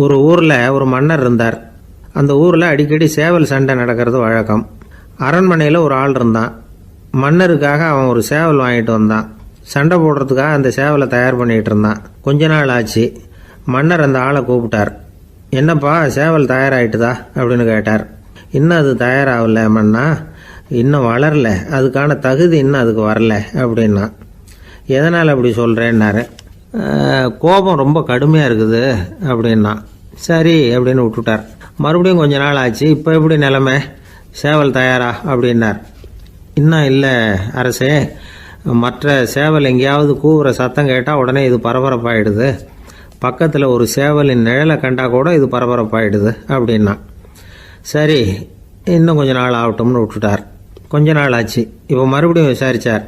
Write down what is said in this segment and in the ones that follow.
ஒரு ஊரில் ஒரு மன்னர் இருந்தார். அந்த ஊரில் அடிக்கடி சேவல் சண்டை நடக்கிறது வழக்கம். அரண்மனையில் ஒரு ஆள் இருந்தான். மன்னருக்காக அவன் ஒரு சேவல் வாங்கிட்டு வந்தான். சண்டை போடுறதுக்காக அந்த சேவலை தயார் பண்ணிகிட்டு இருந்தான். கொஞ்ச நாள் ஆச்சு. மன்னர் அந்த ஆளை கூப்பிட்டார். என்னப்பா சேவல் தயாராகிட்டுதா அப்படின்னு கேட்டார். இன்னும் அது தயாராகல மன்னா, இன்னும் வளரல, அதுக்கான தகுதி இன்னும் அதுக்கு வரல அப்படின்னா. எதனால் அப்படி சொல்கிறேன்னாரு. கோபம் ரொம்ப கடுமையாக இருக்குது அப்படின்னா. சரி அப்படின்னு விட்டுட்டார். மறுபடியும் கொஞ்ச நாள் ஆச்சு. இப்போ எப்படி நிலைமை, சேவல் தயாரா அப்படின்னார். இன்னும் இல்லை அரசே, மற்ற சேவல் எங்கேயாவது கூவுற சத்தம் கேட்டால் உடனே இது பரபரப்பாயிடுது. பக்கத்தில் ஒரு சேவலின் நிழலை கண்டா கூட இது பரபரப்பாயிடுது அப்படின்னா. சரி இன்னும் கொஞ்ச நாள் ஆகட்டும்னு விட்டுட்டார். கொஞ்ச நாள் ஆச்சு. இப்போ மறுபடியும் விசாரித்தார்.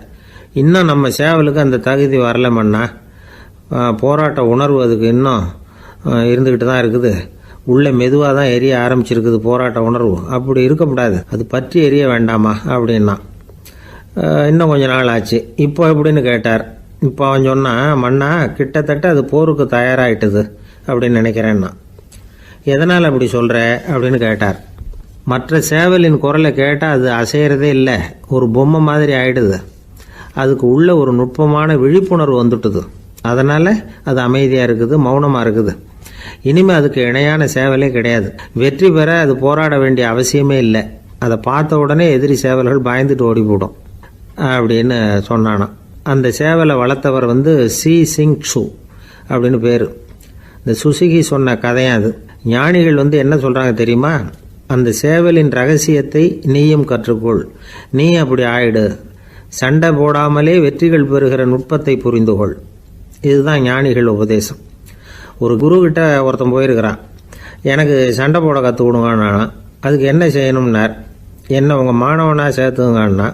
இன்னும் நம்ம சேவலுக்கு அந்த தகுதி வரலமன்னா, போராட்ட உணர்வு அதுக்கு இன்னும் இருந்துக்கிட்டு தான் இருக்குது. உள்ளே மெதுவாக தான் எரிய ஆரம்பிச்சிருக்குது போராட்ட உணர்வு. அப்படி இருக்கக்கூடாது, அது பற்றி எரிய வேண்டாமா அப்படின்னா. இன்னும் கொஞ்ச நாள் ஆச்சு. இப்போ எப்படின்னு கேட்டார். இப்போ அவன் சொன்னான், மன்னா கிட்டத்தட்ட அது போருக்கு தயாராகிட்டுது அப்படின்னு நினைக்கிறேன்னா. எதனால் அப்படி சொல்கிற அப்படின்னு கேட்டார். மற்ற சேவலின் குரலை கேட்டால் அது அசைகிறதே இல்லை, ஒரு பொம்மை மாதிரி ஆயிடுது. அதுக்கு உள்ள ஒரு நுட்பமான விழிப்புணர்வு வந்துட்டுது. அதனால் அது அமைதியாக இருக்குது, மௌனமாக இருக்குது. இனிமேல் அதுக்கு இணையான சேவலே கிடையாது. வெற்றி பெற அது போராட வேண்டிய அவசியமே இல்லை. அதை பார்த்த உடனே எதிரி சேவல்கள் பயந்துட்டு ஓடி போடும் அப்படின்னு சொன்னானான். அந்த சேவலை வளர்த்தவர் சி சிங் சு அப்படின்னு பேர். இந்த சுசுகி சொன்ன கதையும் அது. ஞானிகள் என்ன சொல்கிறாங்க தெரியுமா? அந்த சேவலின் ரகசியத்தை நீயும் கற்றுக்கொள், நீ அப்படி ஆயிடு, சண்டை போடாமலே வெற்றிகள் பெறுகிற நுட்பத்தை புரிந்துகொள். இதுதான் ஞானிகள் உபதேசம். ஒரு குருக்கிட்ட ஒருத்தன் போயிருக்கிறான். எனக்கு சண்டை போட கற்றுக் கொடுங்கண்ணா. அதுக்கு என்ன செய்யணும்னார். என்ன உங்கள் மாணவனாக சேர்த்துங்கண்ணா.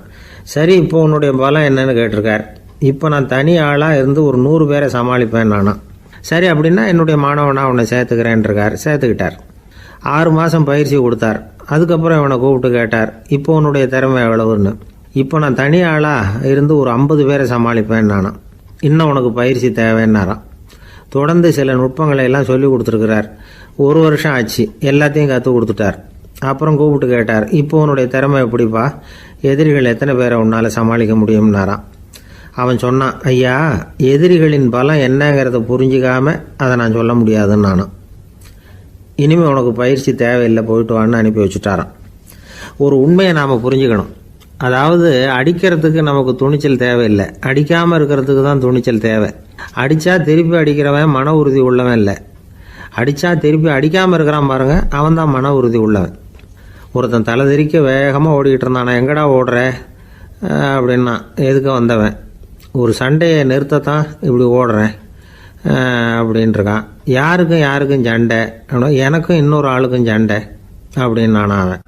சரி இப்போ உன்னுடைய பலம் என்னன்னு கேட்டிருக்கார். இப்போ நான் தனி ஆளாக இருந்து ஒரு 100 பேரை சமாளிப்பேன் நானா. சரி அப்படின்னா என்னுடைய மாணவனாக உன்னை சேர்த்துக்கிறேன்ருக்கார். சேர்த்துக்கிட்டார். 6 மாதம் பயிற்சி கொடுத்தார். அதுக்கப்புறம் இவனை கூப்பிட்டு கேட்டார், இப்போ உன்னுடைய திறமை எவ்வளவுன்னு. இப்போ நான் தனி ஆளாக இருந்து ஒரு 50 பேரை சமாளிப்பேன் நானா. இன்னும் உனக்கு பயிற்சி தேவைன்னாராம். தொடர்ந்து சில நுட்பங்களை எல்லாம் சொல்லி கொடுத்துருக்கிறார். 1 வருஷம் ஆச்சு. எல்லாத்தையும் கற்றுக் கொடுத்துட்டார். அப்புறம் கூப்பிட்டு கேட்டார், இப்போ உன்னுடைய திறமை எப்படிப்பா, எதிரிகள் எத்தனை பேரை உன்னால் சமாளிக்க முடியும்னாராம். அவன் சொன்னான், ஐயா எதிரிகளின் பலம் என்னங்கிறத புரிஞ்சிக்காம அதை நான் சொல்ல முடியாதுன்னு நானும். இனிமேல் உனக்கு பயிற்சி தேவையில்லை, போயிட்டு வான்னு அனுப்பி வச்சுட்டாரான். ஒரு உண்மையை நாம் புரிஞ்சுக்கணும். அதாவது அடிக்கிறதுக்கு நமக்கு துணிச்சல் தேவையில்லை, அடிக்காமல் இருக்கிறதுக்கு தான் துணிச்சல் தேவை. அடித்தா திருப்பி அடிக்கிறவன் மன உறுதி உள்ளவன் இல்லை, அடித்தா திருப்பி அடிக்காமல் இருக்கிறான் பாருங்க, அவன் தான் மன உறுதி உள்ளவன். ஒருத்தன் தலை தெறிக்க வேகமாக ஓடிக்கிட்டு இருந்தான். நான் எங்கடா ஓடுற அப்படின்னா, எதுக்க வந்தவன். ஒரு சண்டையை நிறுத்தத்தான் இப்படி ஓடுறேன் அப்படின்ட்டுருக்கான். யாருக்கும் சண்டை, எனக்கும் இன்னொரு ஆளுக்கும் சண்டை அப்படின்னு நான் அவன்.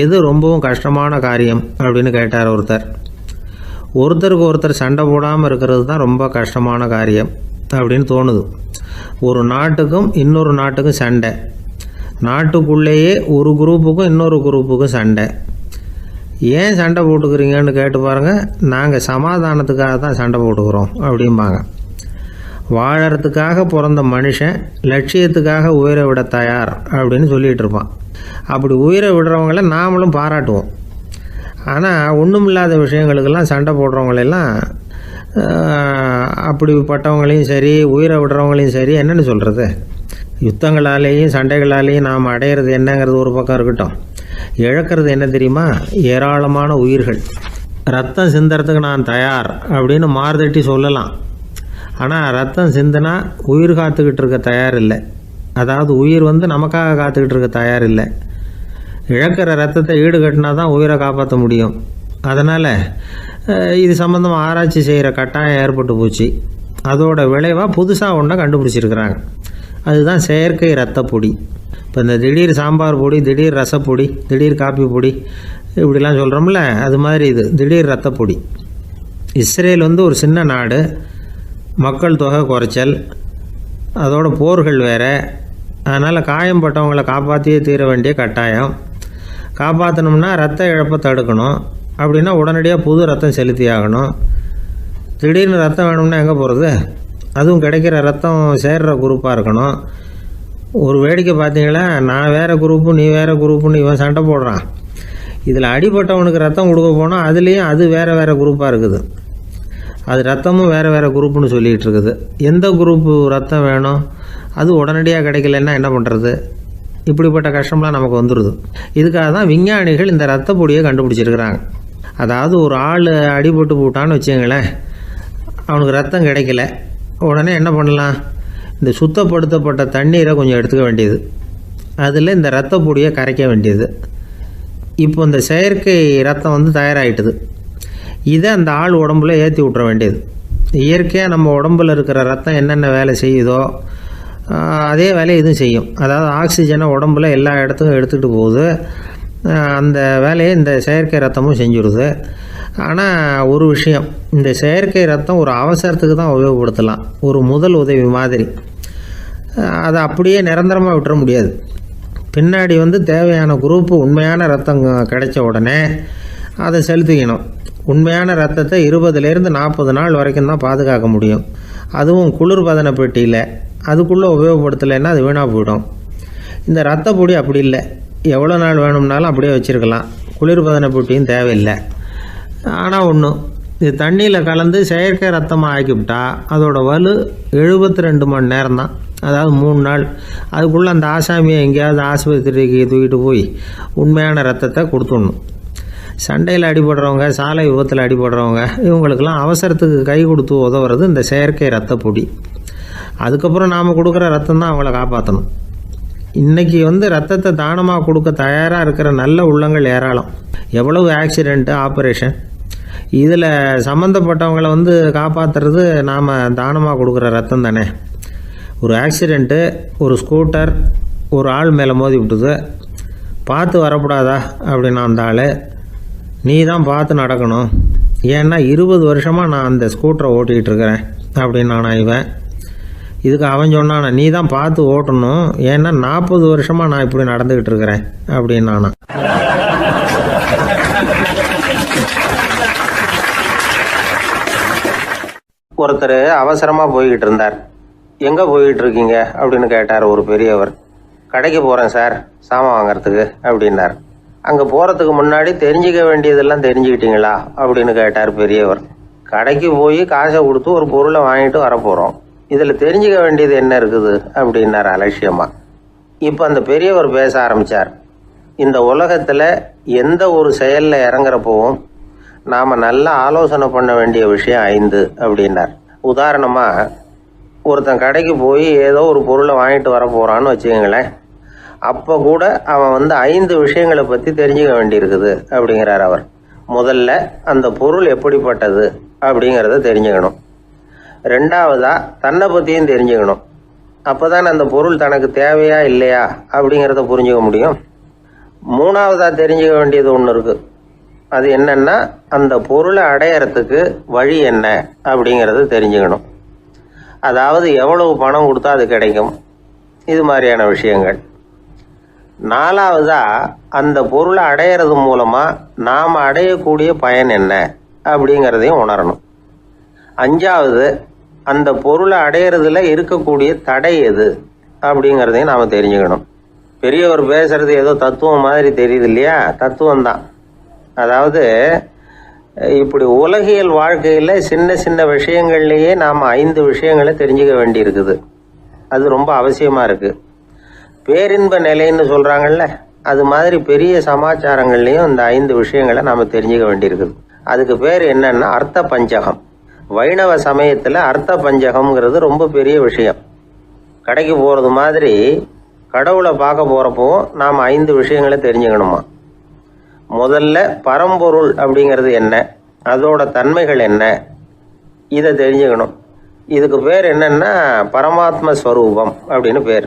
எது ரொம்பவும் கஷ்டமான காரியம் அப்படின்னு கேட்டார் ஒருத்தர். ஒருத்தருக்கு ஒருத்தர் சண்டை போடாமல் இருக்கிறது தான் ரொம்ப கஷ்டமான காரியம் அப்படின்னு தோணுது. ஒரு நாட்டுக்கும் இன்னொரு நாட்டுக்கும் சண்டை, நாட்டுக்குள்ளேயே ஒரு குரூப்புக்கும் இன்னொரு குரூப்புக்கும் சண்டை. ஏன் சண்டை போட்டுக்கிறீங்கன்னு கேட்டு பாருங்கள். நாங்கள் சமாதானத்துக்காக தான் சண்டை போட்டுக்கிறோம் அப்படிம்பாங்க. வாழறதுக்காக பிறந்த மனுஷன் லட்சியத்துக்காக உயிரை விட தயார் அப்படின்னு சொல்லிகிட்டு இருப்பான். அப்படி உயிரை விடுறவங்கள நாமளும் பாராட்டுவோம். ஆனால் ஒன்றும் இல்லாத விஷயங்களுக்கெல்லாம் சண்டை போடுறவங்களெல்லாம், அப்படிப்பட்டவங்களையும் சரி உயிரை விடுறவங்களையும் சரி என்னென்னு சொல்கிறது. யுத்தங்களாலேயும் சண்டைகளாலேயும் நாம் அடையிறது என்னங்கிறது ஒரு பக்கம் இருக்கட்டும், இழக்கிறது என்ன தெரியுமா? ஏராளமான உயிர்கள். ரத்தம் சிந்துறதுக்கு நான் தயார் அப்படின்னு மார்தட்டி சொல்லலாம். ஆனால் ரத்தம் சிந்தினா உயிர் காத்துக்கிட்டு இருக்க தயார் இல்லை. அதாவது உயிர் நமக்காக காத்துக்கிட்டு இருக்க தயார் இல்லை. இழக்கிற ரத்தத்தை ஈடுகட்டினா தான் உயிரை காப்பாற்ற முடியும். அதனால் இது சம்மந்தமாக ஆராய்ச்சி செய்கிற கட்டாயம் ஏற்பட்டு போச்சு. அதோட விளைவாக புதுசாக ஒன்றை கண்டுபிடிச்சிருக்கிறாங்க. அதுதான் செயற்கை ரத்தப்பொடி. இப்போ இந்த திடீர் சாம்பார் பொடி, திடீர் ரசப்பொடி, திடீர் காப்பி பொடி இப்படிலாம் சொல்கிறோம்ல, அது மாதிரி இது திடீர் ரத்தப்பொடி. இஸ்ரேல் ஒரு சின்ன நாடு, மக்கள் தொகை குறைச்சல், அதோட போர்கள் வேறு. அதனால் காயம்பட்டவங்களை காப்பாற்றியே தீர வேண்டிய கட்டாயம். காப்பாற்றணும்னா ரத்த இழப்பை தடுக்கணும். அப்படின்னா உடனடியாக புது ரத்தம் செலுத்தி ஆகணும். திடீர்னு ரத்தம் வேணும்னா எங்கே போகிறது? அதுவும் கிடைக்கிற ரத்தம் சேர்கிற குரூப்பாக இருக்கணும். ஒரு வேடிக்கை பார்த்தீங்களா, நான் வேறு குரூப்பு நீ வேறு குரூப்புன்னு இவன் சண்டை போடுறான். இதில் அடிபட்டவனுக்கு ரத்தம் கொடுக்க போனால் அதுலேயும் அது வேறு வேறு குரூப்பாக இருக்குது. அது ரத்தமும் வேறு வேறு குரூப்புன்னு சொல்லிகிட்டு இருக்குது. எந்த குரூப்பு ரத்தம் வேணும், அது உடனடியாக கிடைக்கலன்னா என்ன பண்ணுறது? இப்படிப்பட்ட கஷ்டம்லாம் நமக்கு வந்துடுது. இதுக்காக தான் விஞ்ஞானிகள் இந்த ரத்த பொடியை கண்டுபிடிச்சிருக்கிறாங்க. அதாவது ஒரு ஆள் அடிபட்டு போட்டான்னு வச்சுங்களேன், அவனுக்கு ரத்தம் கிடைக்கல, உடனே என்ன பண்ணலாம்? இந்த சுத்தப்படுத்தப்பட்ட தண்ணீரை கொஞ்சம் எடுத்துக்க வேண்டியது, அதில் இந்த ரத்த பொடியை கரைக்க வேண்டியது. இப்போ இந்த செயற்கை ரத்தம் வந்து தயாராகிட்டுது. இதை அந்த ஆள் உடம்புல ஏற்றி விட்டுற வேண்டியது. இயற்கையாக நம்ம உடம்புல இருக்கிற ரத்தம் என்னென்ன வேலை செய்யுதோ அதே வேலையை இதுவும் செய்யும். அதாவது ஆக்சிஜனை உடம்புல எல்லா இடத்துக்கும் எடுத்துகிட்டு போகுது. அந்த வேலையை இந்த செயற்கை ரத்தமும் செஞ்சுடுது. ஆனால் ஒரு விஷயம், இந்த செயற்கை ரத்தம் ஒரு அவசரத்துக்கு தான் உபயோகப்படுத்தலாம், ஒரு முதல் உதவி மாதிரி. அதை அப்படியே நிரந்தரமாக விட்டுற முடியாது. பின்னாடி வந்து தேவையான குரூப்பு உண்மையான ரத்தம் கிடைச்ச உடனே அதை செலுத்திக்கணும். உண்மையான ரத்தத்தை 20லேருந்து 40 நாள் வரைக்கும் தான் பாதுகாக்க முடியும். அதுவும் குளிர்பதன பெட்டியில். அதுக்குள்ளே உபயோகப்படுத்தலைன்னா அது வீணாக போயிடும். இந்த ரத்த பொடி அப்படி இல்லை, எவ்வளோ நாள் வேணும்னாலும் அப்படியே வச்சுருக்கலாம். குளிர்பதன பெட்டியும் தேவையில்லை. ஆனால் ஒன்று, இது தண்ணியில் கலந்து செயற்கை ரத்தமாக ஆக்கிவிட்டா அதோட வலு 72 மணி நேரம் தான். அதாவது 3 நாள். அதுக்குள்ளே அந்த ஆசாமியை எங்கேயாவது ஆஸ்பத்திரிக்கு தூக்கிட்டு போய் உண்மையான ரத்தத்தை கொடுத்துடணும். சண்டையில் அடிபடுறவங்க, சாலை விபத்தில் அடிபடுறவங்க, இவங்களுக்கெல்லாம் அவசரத்துக்கு கை கொடுத்து உதவுறது இந்த செயற்கை ரத்த பொடி. அதுக்கப்புறம் நாம் கொடுக்குற ரத்தம் தான் அவங்கள காப்பாற்றணும். இன்றைக்கி வந்து ரத்தத்தை தானமாக கொடுக்க தயாராக இருக்கிற நல்ல உள்ளங்கள் ஏராளம். எவ்வளவு ஆக்சிடெண்ட்டு, ஆப்ரேஷன், இதில் சம்மந்தப்பட்டவங்களை வந்து காப்பாற்றுறது நாம் தானமாக கொடுக்குற ரத்தம் தானே. ஒரு ஆக்சிடெண்ட்டு, ஒரு ஸ்கூட்டர் ஒரு ஆள் மேலே மோதி விட்டுது, பார்த்து வரக்கூடாதா அப்படின்னா அந்த ஆள், நீ தான் பார்த்து நடக்கணும், ஏன்னா 20 வருஷமாக நான் அந்த ஸ்கூட்டரை ஓட்டிகிட்டு இருக்கிறேன் அப்படின்னு நான் இவன். இதுக்கு அவன் சொன்னானா, நீ தான் பார்த்து ஓட்டணும், ஏன்னா 40 வருஷமாக நான் இப்படி நடந்துக்கிட்டு இருக்கிறேன் அப்படின்னு நானா. ஒருத்தர் அவசரமாக போய்கிட்டு இருந்தார். எங்கே போய்கிட்டு இருக்கீங்க அப்படின்னு கேட்டார் ஒரு பெரியவர். கடைக்கு போகிறேன் சார், சாமான் வாங்கிறதுக்கு அப்படின்னார். அங்கே போகிறதுக்கு முன்னாடி தெரிஞ்சிக்க வேண்டியதெல்லாம் தெரிஞ்சுக்கிட்டீங்களா அப்படின்னு கேட்டார் பெரியவர். கடைக்கு போய் காசை கொடுத்து ஒரு பொருளை வாங்கிட்டு வரப்போகிறோம், இதில் தெரிஞ்சிக்க வேண்டியது என்ன இருக்குது அப்படின்னார் அலட்சியமாக. இப்போ அந்த பெரியவர் பேச ஆரம்பித்தார். இந்த உலகத்தில் எந்த ஒரு செயலில் இறங்குறப்போவும் நாம் நல்லா ஆலோசனை பண்ண வேண்டிய விஷயம் 5 அப்படின்னார். உதாரணமாக, ஒருத்தன் கடைக்கு போய் ஏதோ ஒரு பொருளை வாங்கிட்டு வர போகிறான்னு வச்சுக்கோங்களேன். அப்போ கூட அவன் வந்து 5 விஷயங்களை பற்றி தெரிஞ்சுக்க வேண்டியிருக்குது அப்படிங்கிறார் அவர். முதல்ல அந்த பொருள் எப்படிப்பட்டது அப்படிங்கிறத தெரிஞ்சுக்கணும். 2வதா தன்னை பற்றியும் தெரிஞ்சுக்கணும். அப்போ தான் அந்த பொருள் தனக்கு தேவையா இல்லையா அப்படிங்கிறத புரிஞ்சுக்க முடியும். 3வதா தெரிஞ்சுக்க வேண்டியது ஒன்று இருக்குது. அது என்னன்னா, அந்த பொருளை அடையறதுக்கு வழி என்ன அப்படிங்கிறத தெரிஞ்சுக்கணும். அதாவது எவ்வளவு பணம் கொடுத்தா அது கிடைக்கும், இது மாதிரியான விஷயங்கள். 4வதா அந்த பொருளை அடையிறது மூலமாக நாம் அடையக்கூடிய பயன் என்ன அப்படிங்கிறதையும் உணரணும். 5வது அந்த பொருளை அடையிறதுல இருக்கக்கூடிய தடை எது அப்படிங்கிறதையும் நாம் தெரிஞ்சுக்கணும். பெரியவர் பேசுறது ஏதோ தத்துவம் மாதிரி தெரியுது இல்லையா? தத்துவம் தான். அதாவது இப்படி உலகியல் வாழ்க்கையில் சின்ன சின்ன விஷயங்கள்லேயே நாம் 5 விஷயங்களை தெரிஞ்சுக்க வேண்டியிருக்குது. அது ரொம்ப அவசியமாக இருக்குது. பேரின்ப நிலைன்னு சொல்கிறாங்கல்ல, அது மாதிரி பெரிய சமாச்சாரங்கள்லேயும் இந்த 5 விஷயங்களை நாம் தெரிஞ்சுக்க வேண்டியிருக்குது. அதுக்கு பேர் என்னன்னா அர்த்த பஞ்சகம். வைணவ சமயத்தில் அர்த்த பஞ்சகம்ங்கிறது ரொம்ப பெரிய விஷயம். கடைக்கு போகிறது மாதிரி கடவுளை பார்க்க போகிறப்போ நாம் 5 விஷயங்களை தெரிஞ்சுக்கணுமா. முதல்ல பரம்பொருள் அப்படிங்கிறது என்ன, அதோட தன்மைகள் என்ன, இதை தெரிஞ்சுக்கணும். இதுக்கு பேர் என்னன்னா பரமாத்ம ஸ்வரூபம் அப்படின்னு பேர்.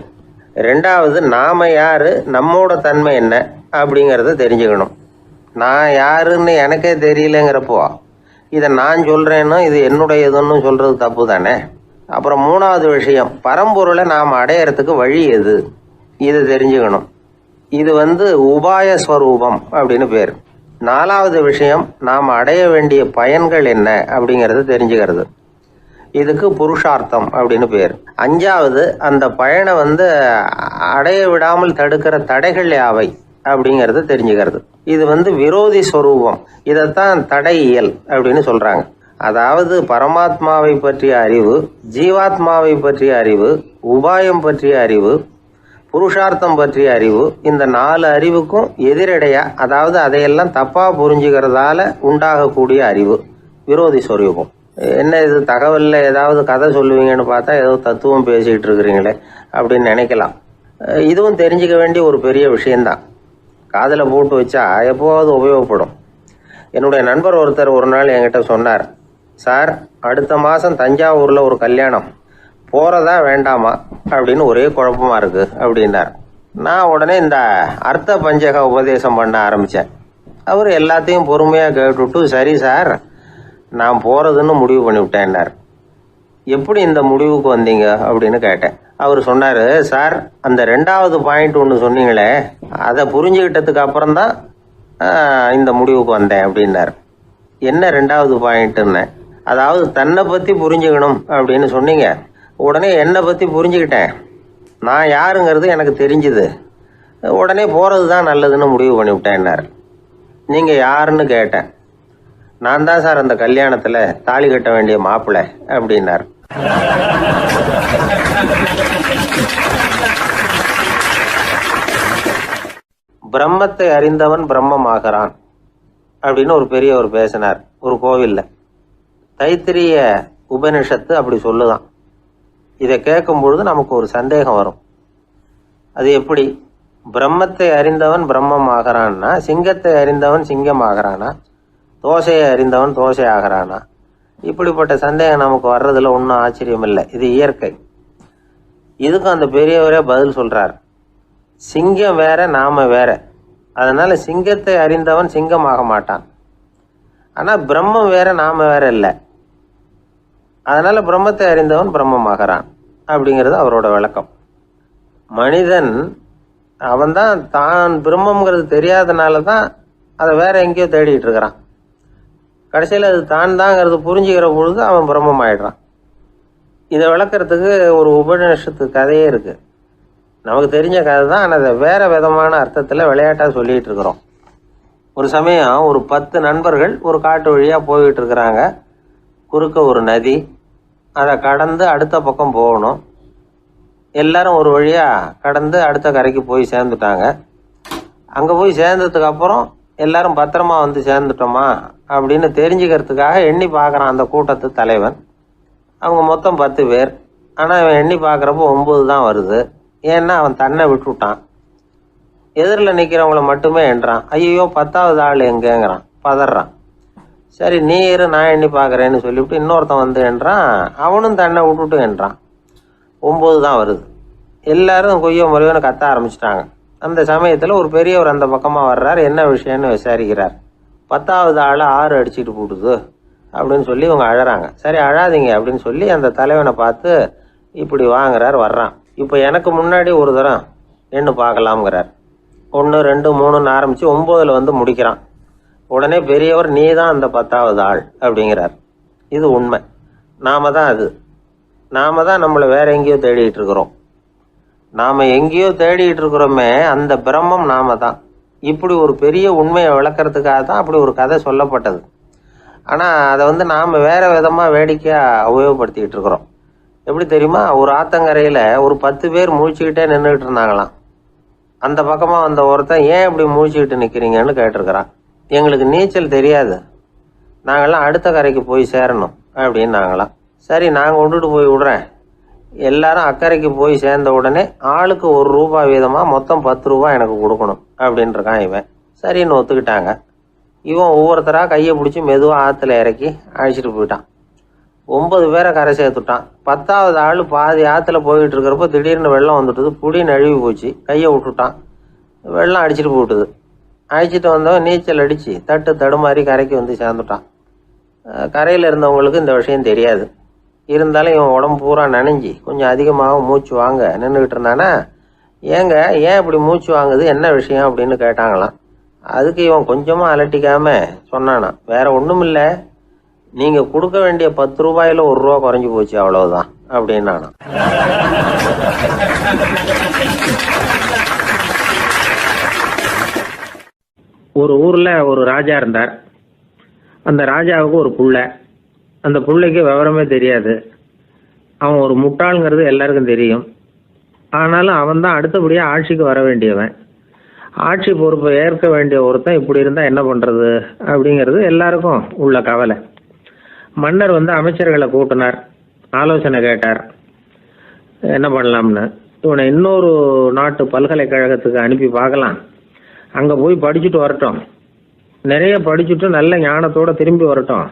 2வது நாம யாரு, நம்மோட தன்மை என்ன அப்படிங்கிறத தெரிஞ்சுக்கணும். நான் யாருன்னு எனக்கே தெரியலங்கிறப்போ இதை நான் சொல்கிறேன்னு இது என்னுடையதுன்னு சொல்கிறது தப்பு தானே. அப்புறம் 3வது விஷயம், பரம்பொருளை நாம் அடையிறதுக்கு வழி எது, இதை தெரிஞ்சுக்கணும். இது உபாய ஸ்வரூபம் அப்படின்னு பேர். 4வது விஷயம், நாம் அடைய வேண்டிய பயன்கள் என்ன அப்படிங்கிறது தெரிஞ்சுக்கிறது. இதுக்கு புருஷார்த்தம் அப்படின்னு பேர். 5வது, அந்த பயனை அடைய விடாமல் தடுக்கிற தடைகள் யாவை அப்படிங்கிறது தெரிஞ்சுக்கிறது. இது விரோதி ஸ்வரூபம். இதைத்தான் தடையியல் அப்படின்னு சொல்றாங்க. அதாவது பரமாத்மாவை பற்றிய அறிவு, ஜீவாத்மாவை பற்றிய அறிவு, உபாயம் பற்றிய அறிவு, புருஷார்த்தம் பற்றிய அறிவு, இந்த 4 அறிவுக்கும் எதிரடையா, அதாவது அதையெல்லாம் தப்பா புரிஞ்சுக்கிறதால உண்டாகக்கூடிய அறிவு விரோதி ஸ்வரூபம். என்ன இது தகவல்ல ஏதாவது கதை சொல்லுவீங்கன்னு பார்த்தா ஏதோ தத்துவம் பேசிட்டு இருக்கிறீங்களே அப்படின்னு நினைக்கலாம். இதுவும் தெரிஞ்சுக்க வேண்டிய ஒரு பெரிய விஷயம்தான். காதில் போட்டு வச்சா எப்போவாவது உபயோகப்படும். என்னுடைய நண்பர் ஒருத்தர் ஒரு நாள் என்கிட்ட சொன்னார், சார், அடுத்த மாதம் தஞ்சாவூரில் ஒரு கல்யாணம், போகிறதா வேண்டாமா அப்படின்னு ஒரே குழப்பமா இருக்கு அப்படின்னார். நான் உடனே இந்த அர்த்த பஞ்சக உபதேசம் பண்ண ஆரம்பித்தேன். அவர் எல்லாத்தையும் பொறுமையாக கேட்டுவிட்டு, சரி சார், நான் போகிறதுன்னு முடிவு பண்ணிவிட்டேன்னார். எப்படி இந்த முடிவுக்கு வந்தீங்க அப்படின்னு கேட்டேன். அவர் சொன்னார், சார், அந்த 2வது பாயிண்ட் ஒன்று சொன்னீங்களே, அதை புரிஞ்சுக்கிட்டதுக்கு அப்புறம்தான் இந்த முடிவுக்கு வந்தேன் அப்படின்னார். என்ன 2வது பாயிண்ட்டுன்னு? அதாவது தன்னை பற்றி புரிஞ்சுக்கணும் அப்படின்னு சொன்னீங்க. உடனே என்னை பற்றி புரிஞ்சுக்கிட்டேன், நான் யாருங்கிறது எனக்கு தெரிஞ்சுது, உடனே போகிறது தான் நல்லதுன்னு முடிவு பண்ணிவிட்டேன்னார். நீங்கள் யாருன்னு கேட்டேன். நான் தான் சார் அந்த கல்யாணத்தில் தாலி கட்ட வேண்டிய மாப்பிள்ளை அப்படின்னார். பிரம்மத்தை அறிந்தவன் பிரம்மமாகிறான் அப்படின்னு ஒரு பெரியவர் பேசினார் ஒரு கோவில்ல. தைத்திரிய உபனிஷத்து அப்படி சொல்லுதான். இதை கேட்கும் பொழுது நமக்கு ஒரு சந்தேகம் வரும். அது எப்படி? பிரம்மத்தை அறிந்தவன் பிரம்மம் ஆகிறான்னா, சிங்கத்தை அறிந்தவன் சிங்கம் ஆகிறானா, தோசையை அறிந்தவன் தோசை ஆகிறானா? இப்படிப்பட்ட சந்தேகம் நமக்கு வர்றதுல ஒன்றும் ஆச்சரியம் இல்லை. இது இயற்கை. இதுக்கும் அந்த பெரியவரே பதில் சொல்றார். சிங்கம் வேற, நாம வேற. அதனால சிங்கத்தை அறிந்தவன் சிங்கம் ஆக மாட்டான். ஆனா பிரம்மம் வேற, நாம வேற இல்லை. அதனால பிரம்மத்தை அறிந்தவன் பிரம்மமாகிறான் அப்படிங்கிறது அவரோட விளக்கம். மனிதன் அவன்தான் தான் பிரம்மங்கிறது தெரியாதனால தான் அதை வேற எங்கேயோ தேடிட்டு இருக்கிறான். கடைசியில் அது தான் தாங்கிறது புரிஞ்சுக்கிற பொழுது அவன் பிரம்மம் ஆயிடுறான். இதை விளக்கிறதுக்கு ஒரு உபநிஷத்து கதையே இருக்கு. நமக்கு தெரிஞ்ச கதை தான், ஆனால் அதை வேற விதமான அர்த்தத்தில் விளையாட்டாக சொல்லிட்டு இருக்கிறோம். ஒரு சமயம் ஒரு 10 நண்பர்கள் ஒரு காட்டு வழியாக போய்கிட்டு இருக்கிறாங்க. குறுக்க ஒரு நதி, அதை கடந்து அடுத்த பக்கம் போகணும். எல்லாரும் ஒரு வழியாக கடந்து அடுத்த கரைக்கு போய் சேர்ந்துட்டாங்க. அங்கே போய் சேர்ந்ததுக்கு அப்புறம் எல்லாரும் பத்திரமா சேர்ந்துட்டோமா அப்படின்னு தெரிஞ்சுக்கிறதுக்காக எண்ணி பார்க்குறான் அந்த கூட்டத்து தலைவன். அவங்க மொத்தம் 10 பேர். ஆனால் அவன் எண்ணி பார்க்குறப்போ 9 தான் வருது. ஏன்னா அவன் தன்னை விட்டுவிட்டான். எதிரில் நிற்கிறவங்கள மட்டுமே எண்றான். ஐயோ 10வது ஆள் எங்கேங்கிறான், பதறான். சரி நீ இரு, நான் எண்ணி பார்க்குறேன்னு சொல்லிவிட்டு இன்னொருத்தன் எண்றான். அவனும் தன்னை விட்டுட்டு எண்றான். 9 தான் வருது. எல்லாரும் கொய்ய முறையோன்னு கத்த ஆரம்பிச்சிட்டாங்க. அந்த சமயத்தில் ஒரு பெரியவர் அந்த பக்கமாக வர்றார். என்ன விஷயம்னு விசாரிக்கிறார். 10வது ஆள் 6 அடிச்சுட்டு போட்டுது அப்படின்னு சொல்லி இவங்க அழறாங்க. சரி அழாதீங்க அப்படின்னு சொல்லி அந்த தலைவனை பார்த்து இப்படி வாங்குறார். வர்றான். இப்போ எனக்கு முன்னாடி ஒரு தரம் எண்ணு பார்க்கலாம்ங்கிறார். 1 2 3ன்னு ஆரம்பித்து 9ல் முடிக்கிறான். உடனே பெரியவர், நீ தான் அந்த 10வது ஆள் அப்படிங்கிறார். இது உண்மை. நாம தான் அது. நாம தான் நம்மளை வேற எங்கேயோ தேடிட்டு இருக்கிறோம். நாம எங்கேயோ தேடிட்டு இருக்கிறோமே, அந்த பிரம்மம் நாம தான். இப்படி ஒரு பெரிய உண்மையை விளக்கிறதுக்காக தான் அப்படி ஒரு கதை சொல்லப்பட்டது. ஆனால் அதை நாம வேற விதமாக வேடிக்கையாக உபயோகப்படுத்திக்கிட்டு இருக்கிறோம். எப்படி தெரியுமா? ஒரு ஆத்தங்கரையில் ஒரு 10 பேர் முழிச்சுக்கிட்டே நின்றுக்கிட்டு இருந்தாங்களாம். அந்த பக்கமாக வந்த ஒருத்தன், ஏன் இப்படி முழிச்சுக்கிட்டு நிற்கிறீங்கன்னு கேட்டிருக்கிறான். எங்களுக்கு நீச்சல் தெரியாது, நாங்கள்லாம் அடுத்த கரைக்கு போய் சேரணும் அப்படின்னு நாங்களாம். சரி நான் கொண்டுட்டு போய் விடுறேன். எல்லாரும் அக்கறைக்கு போய் சேர்ந்த உடனே ஆளுக்கு 1 ரூபா வீதமாக மொத்தம் 10 ரூபா எனக்கு கொடுக்கணும் அப்படின்னு இருக்கான் இவன். சரின்னு ஒத்துக்கிட்டாங்க. இவன் ஒவ்வொருத்தராக கையை பிடிச்சி மெதுவாக ஆற்றுல இறக்கி அழைச்சிட்டு போயிட்டான். 9 பேரை கரை சேர்த்துட்டான். 10வது ஆள் பாதி ஆற்றுல போயிட்டு இருக்கிறப்போ திடீர்னு வெள்ளம் வந்துட்டுது. புடி நழுவி போச்சு. கையை விட்டுட்டான். வெள்ளம் அடிச்சுட்டு போட்டுது. அழைச்சிட்டு வந்தவன் நீச்சல் அடித்து தட்டு தடுமாறி கரைக்கு சேர்ந்துட்டான். கரையில் இருந்தவங்களுக்கு இந்த விஷயம் தெரியாது. இருந்தாலும் இவன் உடம்பு பூரா நனைஞ்சி கொஞ்சம் அதிகமாக மூச்சு வாங்க நின்றுக்கிட்டு இருந்தானா, ஏங்க ஏன் இப்படி மூச்சு வாங்குது, என்ன விஷயம் அப்படின்னு கேட்டாங்களாம். அதுக்கு இவன் கொஞ்சமா அலட்டிக்காம சொன்னானா, வேற ஒண்ணும் இல்ல, நீங்க கொடுக்க வேண்டிய 10 ரூபாயில 1 ரூபா குறைஞ்சு போச்சு, அவ்வளவுதான் அப்படின்னானா. ஒரு ஊர்ல ஒரு ராஜா இருந்தார். அந்த ராஜாவுக்கு ஒரு புள்ள. அந்த புள்ளைக்கு விவரமே தெரியாது. அவன் ஒரு முட்டாளுங்கிறது எல்லாருக்கும் தெரியும். ஆனாலும் அவன் தான் அடுத்தபடியாக ஆட்சிக்கு வர வேண்டியவன். ஆட்சி பொறுப்பை ஏற்க வேண்டிய ஒருத்தன் இப்படி இருந்தால் என்ன பண்ணுறது அப்படிங்கிறது எல்லாருக்கும் உள்ள கவலை. மன்னர் அமைச்சர்களை கூட்டினார், ஆலோசனை கேட்டார் என்ன பண்ணலாம்னு. இவனை இன்னொரு நாட்டு பல்கலைக்கழகத்துக்கு அனுப்பி பார்க்கலாம், அங்கே போய் படிச்சுட்டு வரட்டும், நிறைய படிச்சுட்டு நல்ல ஞானத்தோடு திரும்பி வரட்டும்,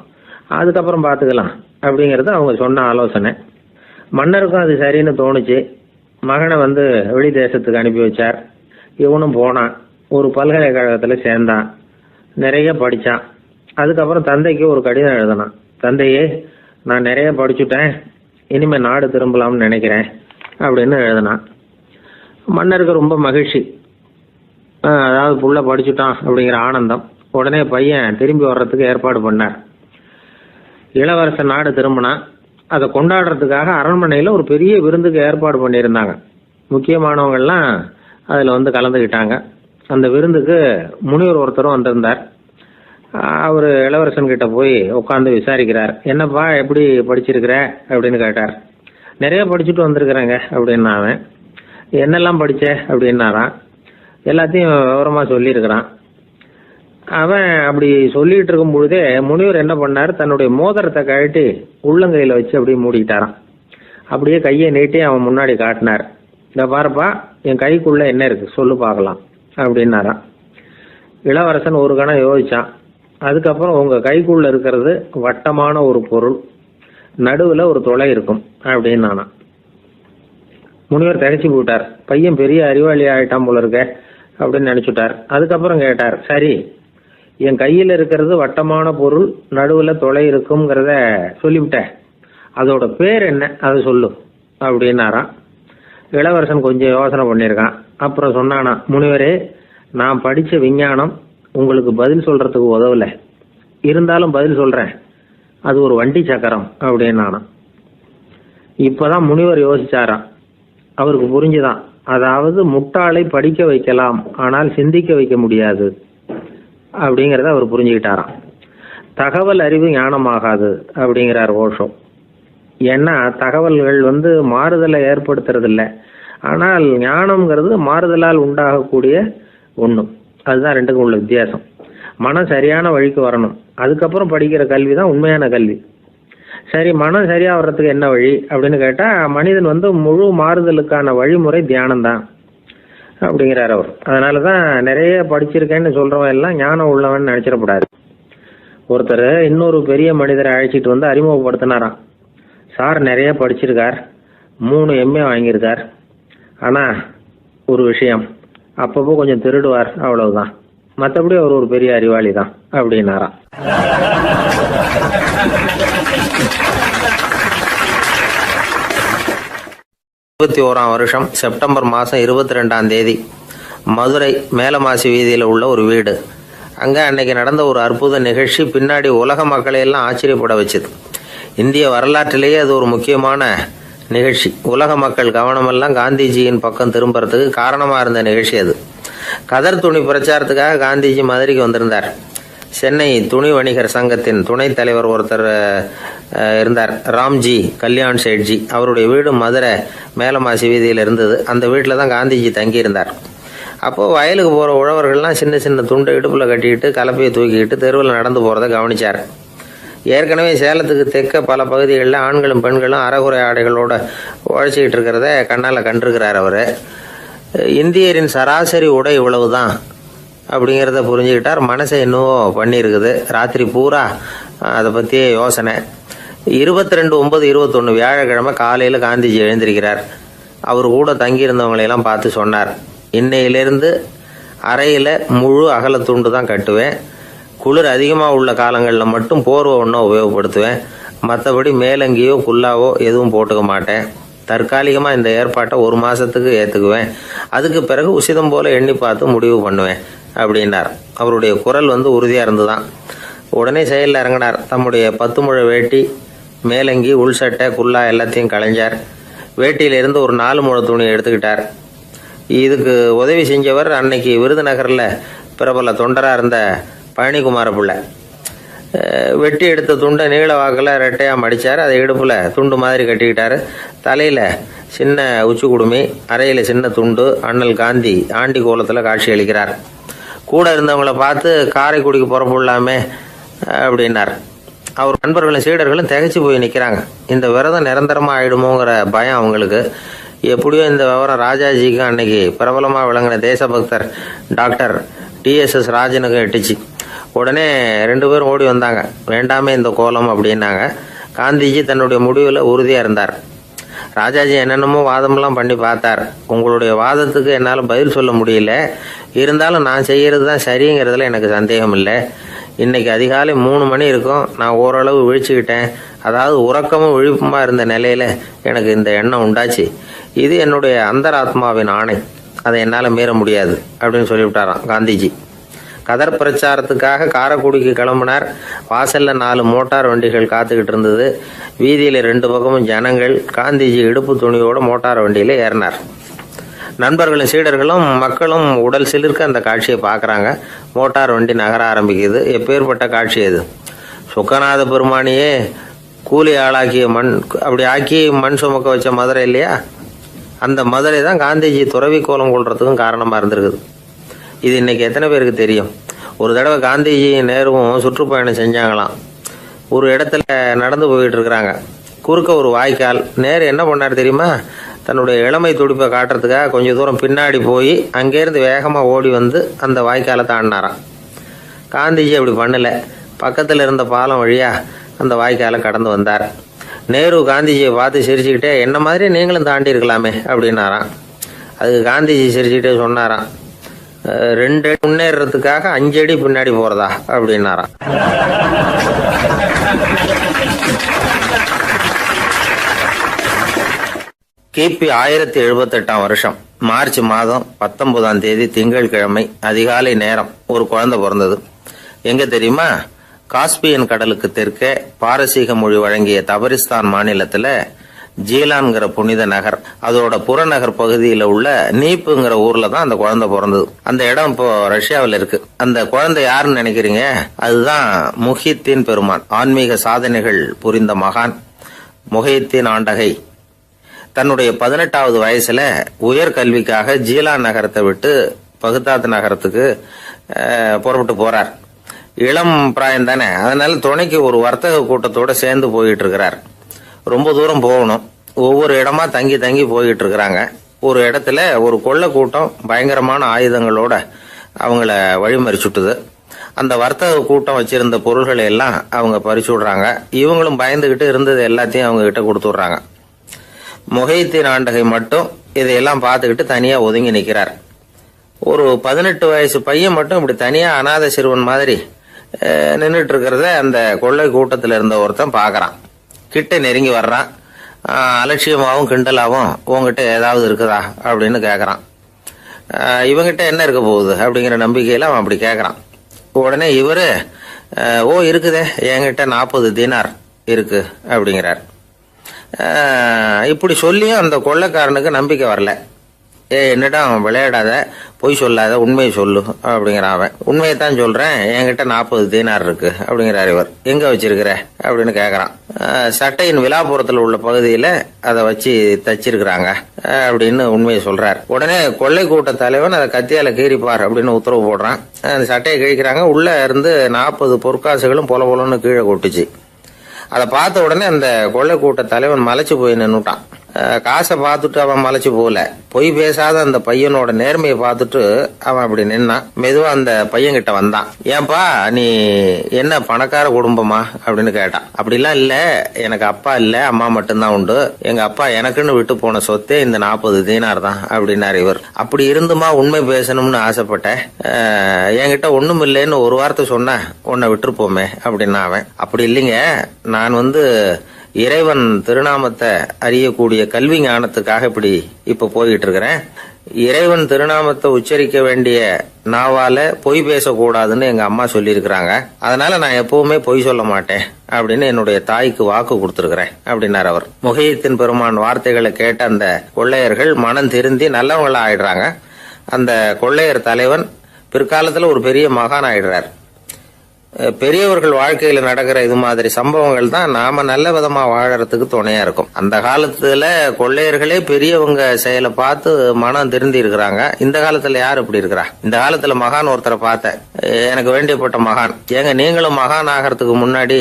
அதுக்கப்புறம் பார்த்துக்கலாம் அப்படிங்கிறது அவங்க சொன்ன ஆலோசனை. மன்னருக்கும் அது சரின்னு தோணுச்சு. மகனை வெளி தேசத்துக்கு அனுப்பி வச்சார். இவனும் போனான், ஒரு பல்கலைக்கழகத்தில் சேர்ந்தான், நிறைய படித்தான். அதுக்கப்புறம் தந்தைக்கு ஒரு கடிதம் எழுதினான். தந்தையே, நான் நிறைய படிச்சுட்டேன், இனிமேல் நாடு திரும்பலாம்னு நினைக்கிறேன் அப்படின்னு எழுதினான். மன்னருக்கு ரொம்ப மகிழ்ச்சி, அதாவது புள்ள படிச்சுட்டான் அப்படிங்கிற ஆனந்தம். உடனே பையன் திரும்பி வர்றதுக்கு ஏற்பாடு பண்ணார். இளவரசன் நாடு திரும்பினான். அதை கொண்டாடுறதுக்காக அரண்மனையில் ஒரு பெரிய விருந்துக்கு ஏற்பாடு பண்ணியிருந்தாங்க. முக்கியமானவங்கள்லாம் அதில் கலந்துக்கிட்டாங்க. அந்த விருந்துக்கு முனிவர் ஒருத்தரும் வந்திருந்தார். அவர் இளவரசன் கிட்ட போய் உட்காந்து விசாரிக்கிறார். என்னப்பா, எப்படி படிச்சிருக்கிற அப்படின்னு கேட்டார். நிறைய படிச்சுட்டு வந்திருக்கிறேங்க அப்படின்னா அவன். என்னெல்லாம் படித்த அப்படின்னாரான். எல்லாத்தையும் விவரமாக சொல்லியிருக்கிறான். அவன் அப்படி சொல்லிட்டு இருக்கும் பொழுதே முனிவர் என்ன பண்ணார், தன்னுடைய மோதிரத்தை கழட்டி உள்ளங்கையில் வச்சு அப்படியே மூடிக்கிட்டாரான். அப்படியே கையை நீட்டி அவன் முன்னாடி காட்டினார். இந்த பாருப்பா, என் கைக்குள்ள என்ன இருக்கு சொல்லு பார்க்கலாம் அப்படின்னாரான். இளவரசன் ஒரு கணம் யோசிச்சான். அதுக்கப்புறம் உங்கள் கைக்குள்ள இருக்கிறது வட்டமான ஒரு பொருள், நடுவில் ஒரு துளை இருக்கும் அப்படின்னானா. முனிவர் திகைச்சு போட்டார். பையன் பெரிய அறிவாளி ஆகிட்டான் போல இருக்க அப்படின்னு நினச்சிட்டார். அதுக்கப்புறம் கேட்டார், சரி, என் கையில் இருக்கிறது வட்டமான பொருள், நடுவில் துளை இருக்குங்கிறத சொல்லிவிட்டேன், அதோட பேர் என்ன, அதை சொல்லு அப்படின்னாராம். இளவரசன் கொஞ்சம் யோசனை பண்ணியிருக்கான். அப்புறம் சொன்னானா, முனிவரே, நான் படித்த விஞ்ஞானம் உங்களுக்கு பதில் சொல்கிறதுக்கு உதவலை, இருந்தாலும் பதில் சொல்கிறேன், அது ஒரு வண்டி சக்கரம் அப்படின்னானா. இப்போதான் முனிவர் யோசிச்சாராம். அவருக்கு புரிஞ்சுதான், அதாவது முட்டாளை படிக்க வைக்கலாம், ஆனால் சிந்திக்க வைக்க முடியாது அப்படிங்கிறத அவர் புரிஞ்சுக்கிட்டாராம். தகவல் அறிவு ஞானமாகாது அப்படிங்கிறார் ஓஷோ. ஏன்னா தகவல்கள் மாறுதலை ஏற்படுத்துறது இல்லை, ஆனால் ஞானம்ங்கிறது மாறுதலால் உண்டாகக்கூடிய ஒன்று. அதுதான் ரெண்டுக்கும் உள்ள வித்தியாசம். மனம் சரியான வழிக்கு வரணும், அதுக்கப்புறம் படிக்கிற கல்வி தான் உண்மையான கல்வி. சரி, மனம் சரியாக வர்றதுக்கு என்ன வழி அப்படின்னு கேட்டால், மனிதன் முழு மாறுதலுக்கான வழிமுறை தியானம்தான் அப்படிங்கிறார் அவர். அதனால தான் நிறைய படிச்சிருக்கேன்னு சொல்கிறவன் எல்லாம் ஞானம் உள்ளவன் நினச்சிடக்கூடாது. ஒருத்தர் இன்னொரு பெரிய மனிதரை அழைச்சிட்டு அறிமுகப்படுத்தினாராம். சார் நிறைய படிச்சிருக்கார், 3 MA வாங்கியிருக்கார், ஆனால் ஒரு விஷயம், அப்பப்போ கொஞ்சம் திருடுவார், அவ்வளவுதான், மற்றபடி அவர் ஒரு பெரிய அறிவாளி தான் அப்படின்னாராம். வருஷம் செப்டம்பர் மாதம் 22ஆம் தேதி மதுரை மேலமாசி வீதியில் உள்ள ஒரு வீடு. அங்கே அன்னைக்கு நடந்த ஒரு அற்புத நிகழ்ச்சி பின்னாடி உலக மக்களை எல்லாம் ஆச்சரியப்பட வச்சுது. இந்திய வரலாற்றிலேயே அது ஒரு முக்கியமான நிகழ்ச்சி. உலக மக்கள் கவனமெல்லாம் காந்திஜியின் பக்கம் திரும்புறதுக்கு காரணமாக இருந்த நிகழ்ச்சி அது. கதர் துணி பிரச்சாரத்துக்காக காந்திஜி மதுரைக்கு வந்திருந்தார். சென்னை துணி வணிகர் சங்கத்தின் துணைத் தலைவர் ஒருத்தர் இருந்தார், ராம்ஜி கல்யாண் சேட்ஜி. அவருடைய வீடு மதுரை மேலமாசி வீதியில் இருந்தது. அந்த வீட்டில் தான் காந்திஜி தங்கியிருந்தார். அப்போது வயலுக்கு போகிற உழவர்கள்லாம் சின்ன சின்ன துண்டை இடுப்பில் கட்டிக்கிட்டு கலப்பையை தூக்கிக்கிட்டு தெருவில் நடந்து போகிறத கவனித்தார். ஏற்கனவே சேலத்துக்கு தெற்க பல பகுதிகளில் ஆண்களும் பெண்களும் அரைகுறை ஆடைகளோடு உழைச்சிக்கிட்டு இருக்கிறத கண்ணால் கண்டிருக்கிறார் அவர். இந்தியரின் சராசரி உடை இவ்வளவு தான் அப்படிங்கிறத புரிஞ்சுக்கிட்டார். மனசை இன்னும் பண்ணியிருக்குது. ராத்திரி பூரா அதை பற்றியே யோசனை. 22/9/21 வியாழக்கிழமை காலையில் காந்திஜி எழுந்திருக்கிறார். அவர் கூட தங்கியிருந்தவங்களையெல்லாம் பார்த்து சொன்னார், இன்னையிலிருந்து அறையில் முழு அகலத்துண்டு தான் கட்டுவேன், குளிர் அதிகமாக உள்ள காலங்களில் மட்டும் போர்வை ஒன்றும் உபயோகப்படுத்துவேன், மற்றபடி மேலங்கியோ குல்லாவோ எதுவும் போட்டுக்க மாட்டேன், தற்காலிகமாக இந்த ஏற்பாட்டை 1 மாதத்துக்கு ஏற்றுக்குவேன், அதுக்கு பிறகு உசிதம் போல் எண்ணி பார்த்து முடிவு பண்ணுவேன் அப்படின்னார். அவருடைய குரல் உறுதியாக இருந்துதான். உடனே செயலில் இறங்கினார். தம்முடைய 10 முழ வேட்டி, மேலங்கி, உள் சட்டை, குல்லா எல்லாத்தையும் களைஞ்சார். வேட்டியிலிருந்து ஒரு 4 முழ துணியை எடுத்துக்கிட்டார். இதுக்கு உதவி செஞ்சவர் அன்னைக்கு விருதுநகரில் பிரபல தொண்டராக இருந்த பழனிக்குமார பிள்ளை. வெட்டி எடுத்த துண்டை நீள வாக்கில் ரெட்டையாக மடித்தார். அதை இடுப்பில் துண்டு மாதிரி கட்டிக்கிட்டார். தலையில் சின்ன உச்சி குடுமி, அறையில் சின்ன துண்டு. அண்ணல் காந்தி ஆண்டி கோலத்தில் காட்சி அளிக்கிறார். கூட இருந்தவங்களை பார்த்து காரைக்குடிக்கு புறப்படலாமே அப்படின்னார். அவர் நண்பர்களும் சீடர்களும் திகைச்சு போய் நிற்கிறாங்க. இந்த விரதம் நிரந்தரமாக ஆயிடுமோங்கிற பயம் அவங்களுக்கு. எப்படியோ இந்த விவரம் ராஜாஜிக்கு அன்னைக்கு பிரபலமாக விளங்கின தேசபக்தர் டாக்டர் TSS ராஜனுக்கு எட்டுச்சு. உடனே 2 பேரும் ஓடி வந்தாங்க. வேண்டாமே இந்த கோலம் அப்படின்னாங்க. காந்திஜி தன்னுடைய முடிவில் உறுதியாக இருந்தார். ராஜாஜி என்னென்னமோ வாதமெல்லாம் பண்ணி பார்த்தார். உங்களுடைய வாதத்துக்கு என்னால் பதில் சொல்ல முடியல, இருந்தாலும் நான் செய்கிறது தான் சரிங்கிறதுல எனக்கு சந்தேகம் இல்லை. இன்னைக்கு அதிகாலை 3 மணி இருக்கும். நான் ஓரளவு விழிச்சுக்கிட்டேன். அதாவது உறக்கமும் விழிப்புமா இருந்த நிலையில எனக்கு இந்த எண்ணம் உண்டாச்சு. இது என்னுடைய அந்தராத்மாவின் ஆணை, அதை என்னால் மீற முடியாது அப்படின்னு சொல்லிவிட்டாராம் காந்திஜி. கதர் பிரச்சாரத்துக்காக காரைக்குடிக்கு கிளம்பினார். வாசல்ல 4 மோட்டார் வண்டிகள் காத்துக்கிட்டு இருந்தது. வீதியில் 2 பக்கமும் ஜனங்கள். காந்திஜி இடுப்பு துணியோட மோட்டார் வண்டியில ஏறினார். நண்பர்களும் சீடர்களும் மக்களும் உடல் சிலிர்க்க அந்த காட்சியை பார்க்குறாங்க. மோட்டார் வண்டி நகர ஆரம்பிக்குது. எப்பேற்பட்ட காட்சி அது! சுக்கநாத பெருமானியே கூலி ஆளாக்கிய அப்படி ஆக்கி மண் சுமக்க வச்ச மதுரை இல்லையா? அந்த மதுரை தான் காந்திஜி துறவி கோலம் கொள்றதுக்கும் காரணமாக இருந்திருக்குது. இது இன்னைக்கு எத்தனை பேருக்கு தெரியும்? ஒரு தடவை காந்திஜி நேருவும் சுற்றுப்பயணம் செஞ்சாங்களாம். ஒரு இடத்துல நடந்து போயிட்டு இருக்கிறாங்க. குறுக்க ஒரு வாய்க்கால். நேரு என்ன பண்ணார் தெரியுமா? தன்னுடைய இளமை துடிப்பை காட்டுறதுக்காக கொஞ்சம் தூரம் பின்னாடி போய் அங்கேருந்து வேகமாக ஓடி வந்து அந்த வாய்க்காலை தாண்டினாராம். காந்திஜி அப்படி பண்ணல. பக்கத்தில் இருந்த பாலம் வழியா அந்த வாய்க்காலை கடந்து வந்தார். நேரு காந்திஜியை பார்த்து சிரிச்சுக்கிட்டே, என்ன மாதிரி நீங்களும் தாண்டி இருக்கலாமே அப்படின்னாராம். அதுக்கு காந்திஜி சிரிச்சுக்கிட்டே சொன்னாராம், 2 அடி முன்னேறதுக்காக 5 அடி பின்னாடி போறதா அப்படின்னாராம். கிபி 1078 வருஷம் மார்ச் மாதம் 19ஆம் தேதி திங்கட்கிழமை அதிகாலை நேரம் ஒரு குழந்தை பிறந்தது. எங்க தெரியுமா? காஸ்பியன் கடலுக்கு தெற்கே பாரசீக மொழி வழங்கிய தபரிஸ்தான் மாநிலத்துல ஜீலான்கிற புனித நகர், அதோட புறநகர் பகுதியில் உள்ள நீப்புங்கிற ஊர்ல தான் அந்த குழந்தை பிறந்தது. அந்த இடம் இப்போ ரஷ்யாவில் இருக்கு. அந்த குழந்தை யாருன்னு நினைக்கிறீங்க? அதுதான் முஹித்தீன் பெருமான், ஆன்மீக சாதனைகள் புரிந்த மகான் முஹித்தீன் ஆண்டகை. தன்னுடைய 18வது வயசுல உயர்கல்விக்காக ஜீலான் நகரத்தை விட்டு பகுதாத் நகரத்துக்கு புறப்பட்டு போறார். இளம் பிராயம் தானே, அதனால துணைக்கு ஒரு வர்த்தக கூட்டத்தோட சேர்ந்து போயிட்டு இருக்கிறார். ரொம்ப தூரம் போகணும். ஒவ்வொரு இடமா தங்கி தங்கி போயிட்டு இருக்கிறாங்க. ஒரு இடத்துல ஒரு கொள்ளை கூட்டம் பயங்கரமான ஆயுதங்களோட அவங்கள வழிமறிச்சுட்டுது. அந்த வர்த்தக கூட்டம் வச்சிருந்த பொருள்களை எல்லாம் அவங்க பறிச்சு விடுறாங்க. இவங்களும் பயந்துகிட்டு இருந்தது எல்லாத்தையும் அவங்க கிட்ட கொடுத்துடுறாங்க. முஹித்தீன் ஆண்டகை மட்டும் இதையெல்லாம் பார்த்துக்கிட்டு தனியா ஒதுங்கி நிற்கிறார். ஒரு 18 வயசு பையன் மட்டும் இப்படி தனியா அநாத சிறுவன் மாதிரி நின்றுட்டு இருக்கிறத அந்த கொள்ளை கூட்டத்தில் இருந்த ஒருத்தன் பாக்குறான். கிட்ட நெருங்கி வர்றான். அலட்சியமாகவும் கிண்டலாகவும் உங்ககிட்ட ஏதாவது இருக்குதா அப்படின்னு கேட்கறான். இவங்கிட்ட என்ன இருக்க போகுது அப்படிங்கிற நம்பிக்கையில அவன் அப்படி கேட்கறான். உடனே இவரு, ஓ இருக்குதே, என்கிட்ட 40 தீனார் இருக்கு அப்படிங்கிறார். இப்படி சொல்லியும் அந்த கொள்ளைக்காரனுக்கு நம்பிக்கை வரல. என்னிடம் விளையாடாத, பொய் சொல்லாத, உண்மையை சொல்லு அப்படிங்கிறான் அவன். உண்மையை தான் சொல்றேன், என்கிட்ட 40 தீனார் இருக்கு அப்படிங்கிறார் இவர். எங்க வச்சிருக்கிற அப்படின்னு கேக்குறான். சட்டையின் விழாப்புறத்துல உள்ள பகுதியில அதை வச்சு தச்சிருக்கிறாங்க அப்படின்னு உண்மையை சொல்றார். உடனே கொள்ளை கூட்ட தலைவன் அதை கத்தியால கீறிப்பார் அப்படின்னு உத்தரவு போடுறான். அந்த சட்டையை கிழிக்கிறாங்க. உள்ள இருந்து 40 பொற்காசுகளும் பொல பொலன்னு கீழே கொட்டுச்சு. அதை பார்த்த உடனே அந்த கொள்ளை கூட்ட தலைவன் மலைச்சு போய் நின்னுட்டான். காசை பார்த்துட்டு அவன் மலைச்சு போகல, பொய் பேசாத அந்த பையனோட நேர்மையை பார்த்துட்டு அவன் அப்படி நின்னான். மெதுவா அந்த பையன் கிட்ட வந்தான். ஏன்பா, நீ என்ன பணக்கார குடும்பமா அப்படின்னு கேட்டான். அப்படிலாம் இல்ல, எனக்கு அப்பா இல்ல, அம்மா மட்டும்தான் உண்டு. எங்க அப்பா எனக்குன்னு விட்டு போன சொத்தே இந்த 40 தீனார் தான் அப்படின்னாரு இவர். அப்படி இருந்துமா உண்மை பேசணும்னு ஆசைப்பட்டேன். என்கிட்ட ஒண்ணும் இல்லைன்னு ஒரு வார்த்தை சொன்ன உன்னை விட்டுருப்போமே அப்படின்னா அவன். அப்படி இல்லைங்க, நான் இறைவன் திருநாமத்தை அறியக்கூடிய கல்வி ஞானத்துக்காக இப்ப போயிட்டு இருக்கிறேன். இறைவன் திருநாமத்தை உச்சரிக்க வேண்டிய நாவால பொய் பேசக்கூடாதுன்னு எங்க அம்மா சொல்லியிருக்கிறாங்க. அதனால நான் எப்பவுமே பொய் சொல்ல மாட்டேன் அப்படின்னு என்னுடைய தாய்க்கு வாக்கு கொடுத்திருக்கிறேன் அப்படின்னார் அவர். முஹியத்தீன் பெருமான் வார்த்தைகளை கேட்ட அந்த கொள்ளையர்கள் மனம் திருந்தி நல்லவங்களா ஆயிடுறாங்க. அந்த கொள்ளையர் தலைவன் பிற்காலத்துல ஒரு பெரிய மகான் ஆயிடுறார். பெரியவர்கள் வாழ்க்கையில நடக்கிற இது மாதிரி சம்பவங்கள் தான் நாம நல்ல விதமா வாழறதுக்கு துணையா இருக்கும். அந்த காலத்துல கொள்ளையர்களே பெரியவங்க செயலை பார்த்து மனம் திருந்தி இருக்கிறாங்க. இந்த காலத்துல யார் இப்படி இருக்கிறா? இந்த காலத்துல மகான் ஒருத்தரை பார்த்தேன், எனக்கு வேண்டியப்பட்ட மகான். ஏங்க நீங்களும் மகான் ஆகிறதுக்கு முன்னாடி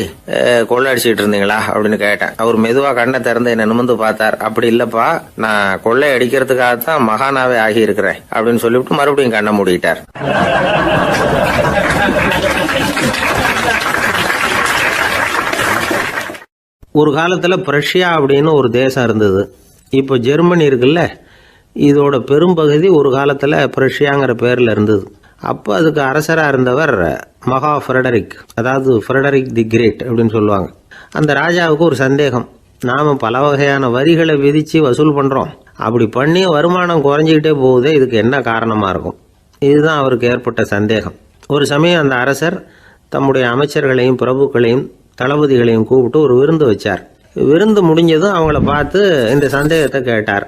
கொள்ளை அடிச்சுட்டு இருந்தீங்களா அப்படின்னு கேட்டேன். அவர் மெதுவா கண்ணை திறந்து என்ன நிமிந்து பார்த்தார். அப்படி இல்லப்பா, நான் கொள்ளை அடிக்கிறதுக்காகத்தான் மகானாவே ஆகி இருக்கிறேன் அப்படின்னு சொல்லிவிட்டு மறுபடியும் கண்ணை மூடிட்டார். ஒரு காலத்தில் பிரஷ்யா அப்படின்னு ஒரு தேசம் இருந்தது. இப்போ ஜெர்மனி இருக்குல்ல, இதோட பெரும்பகுதி ஒரு காலத்தில் பிரஷ்யாங்கிற பேரில் இருந்தது. அப்போ அதுக்கு அரசராக இருந்தவர் மகா ஃப்ரெடரிக், அதாவது ஃப்ரெடரிக் தி கிரேட் அப்படின்னு சொல்லுவாங்க. அந்த ராஜாவுக்கு ஒரு சந்தேகம், நாம் பல வகையான வரிகளை விதித்து வசூல் பண்ணுறோம், அப்படி பண்ணி வருமானம் குறைஞ்சிக்கிட்டே போகுதே, இதுக்கு என்ன காரணமாக இருக்கும்? இதுதான் அவருக்கு ஏற்பட்ட சந்தேகம். ஒரு சமயம் அந்த அரசர் தம்முடைய அமைச்சர்களையும் பிரபுக்களையும் தளபதிகளையும் கூப்பிட்டு ஒரு விருந்து வச்சார். விருந்து முடிஞ்சதும் அவங்கள பார்த்து இந்த சந்தேகத்தை கேட்டார்.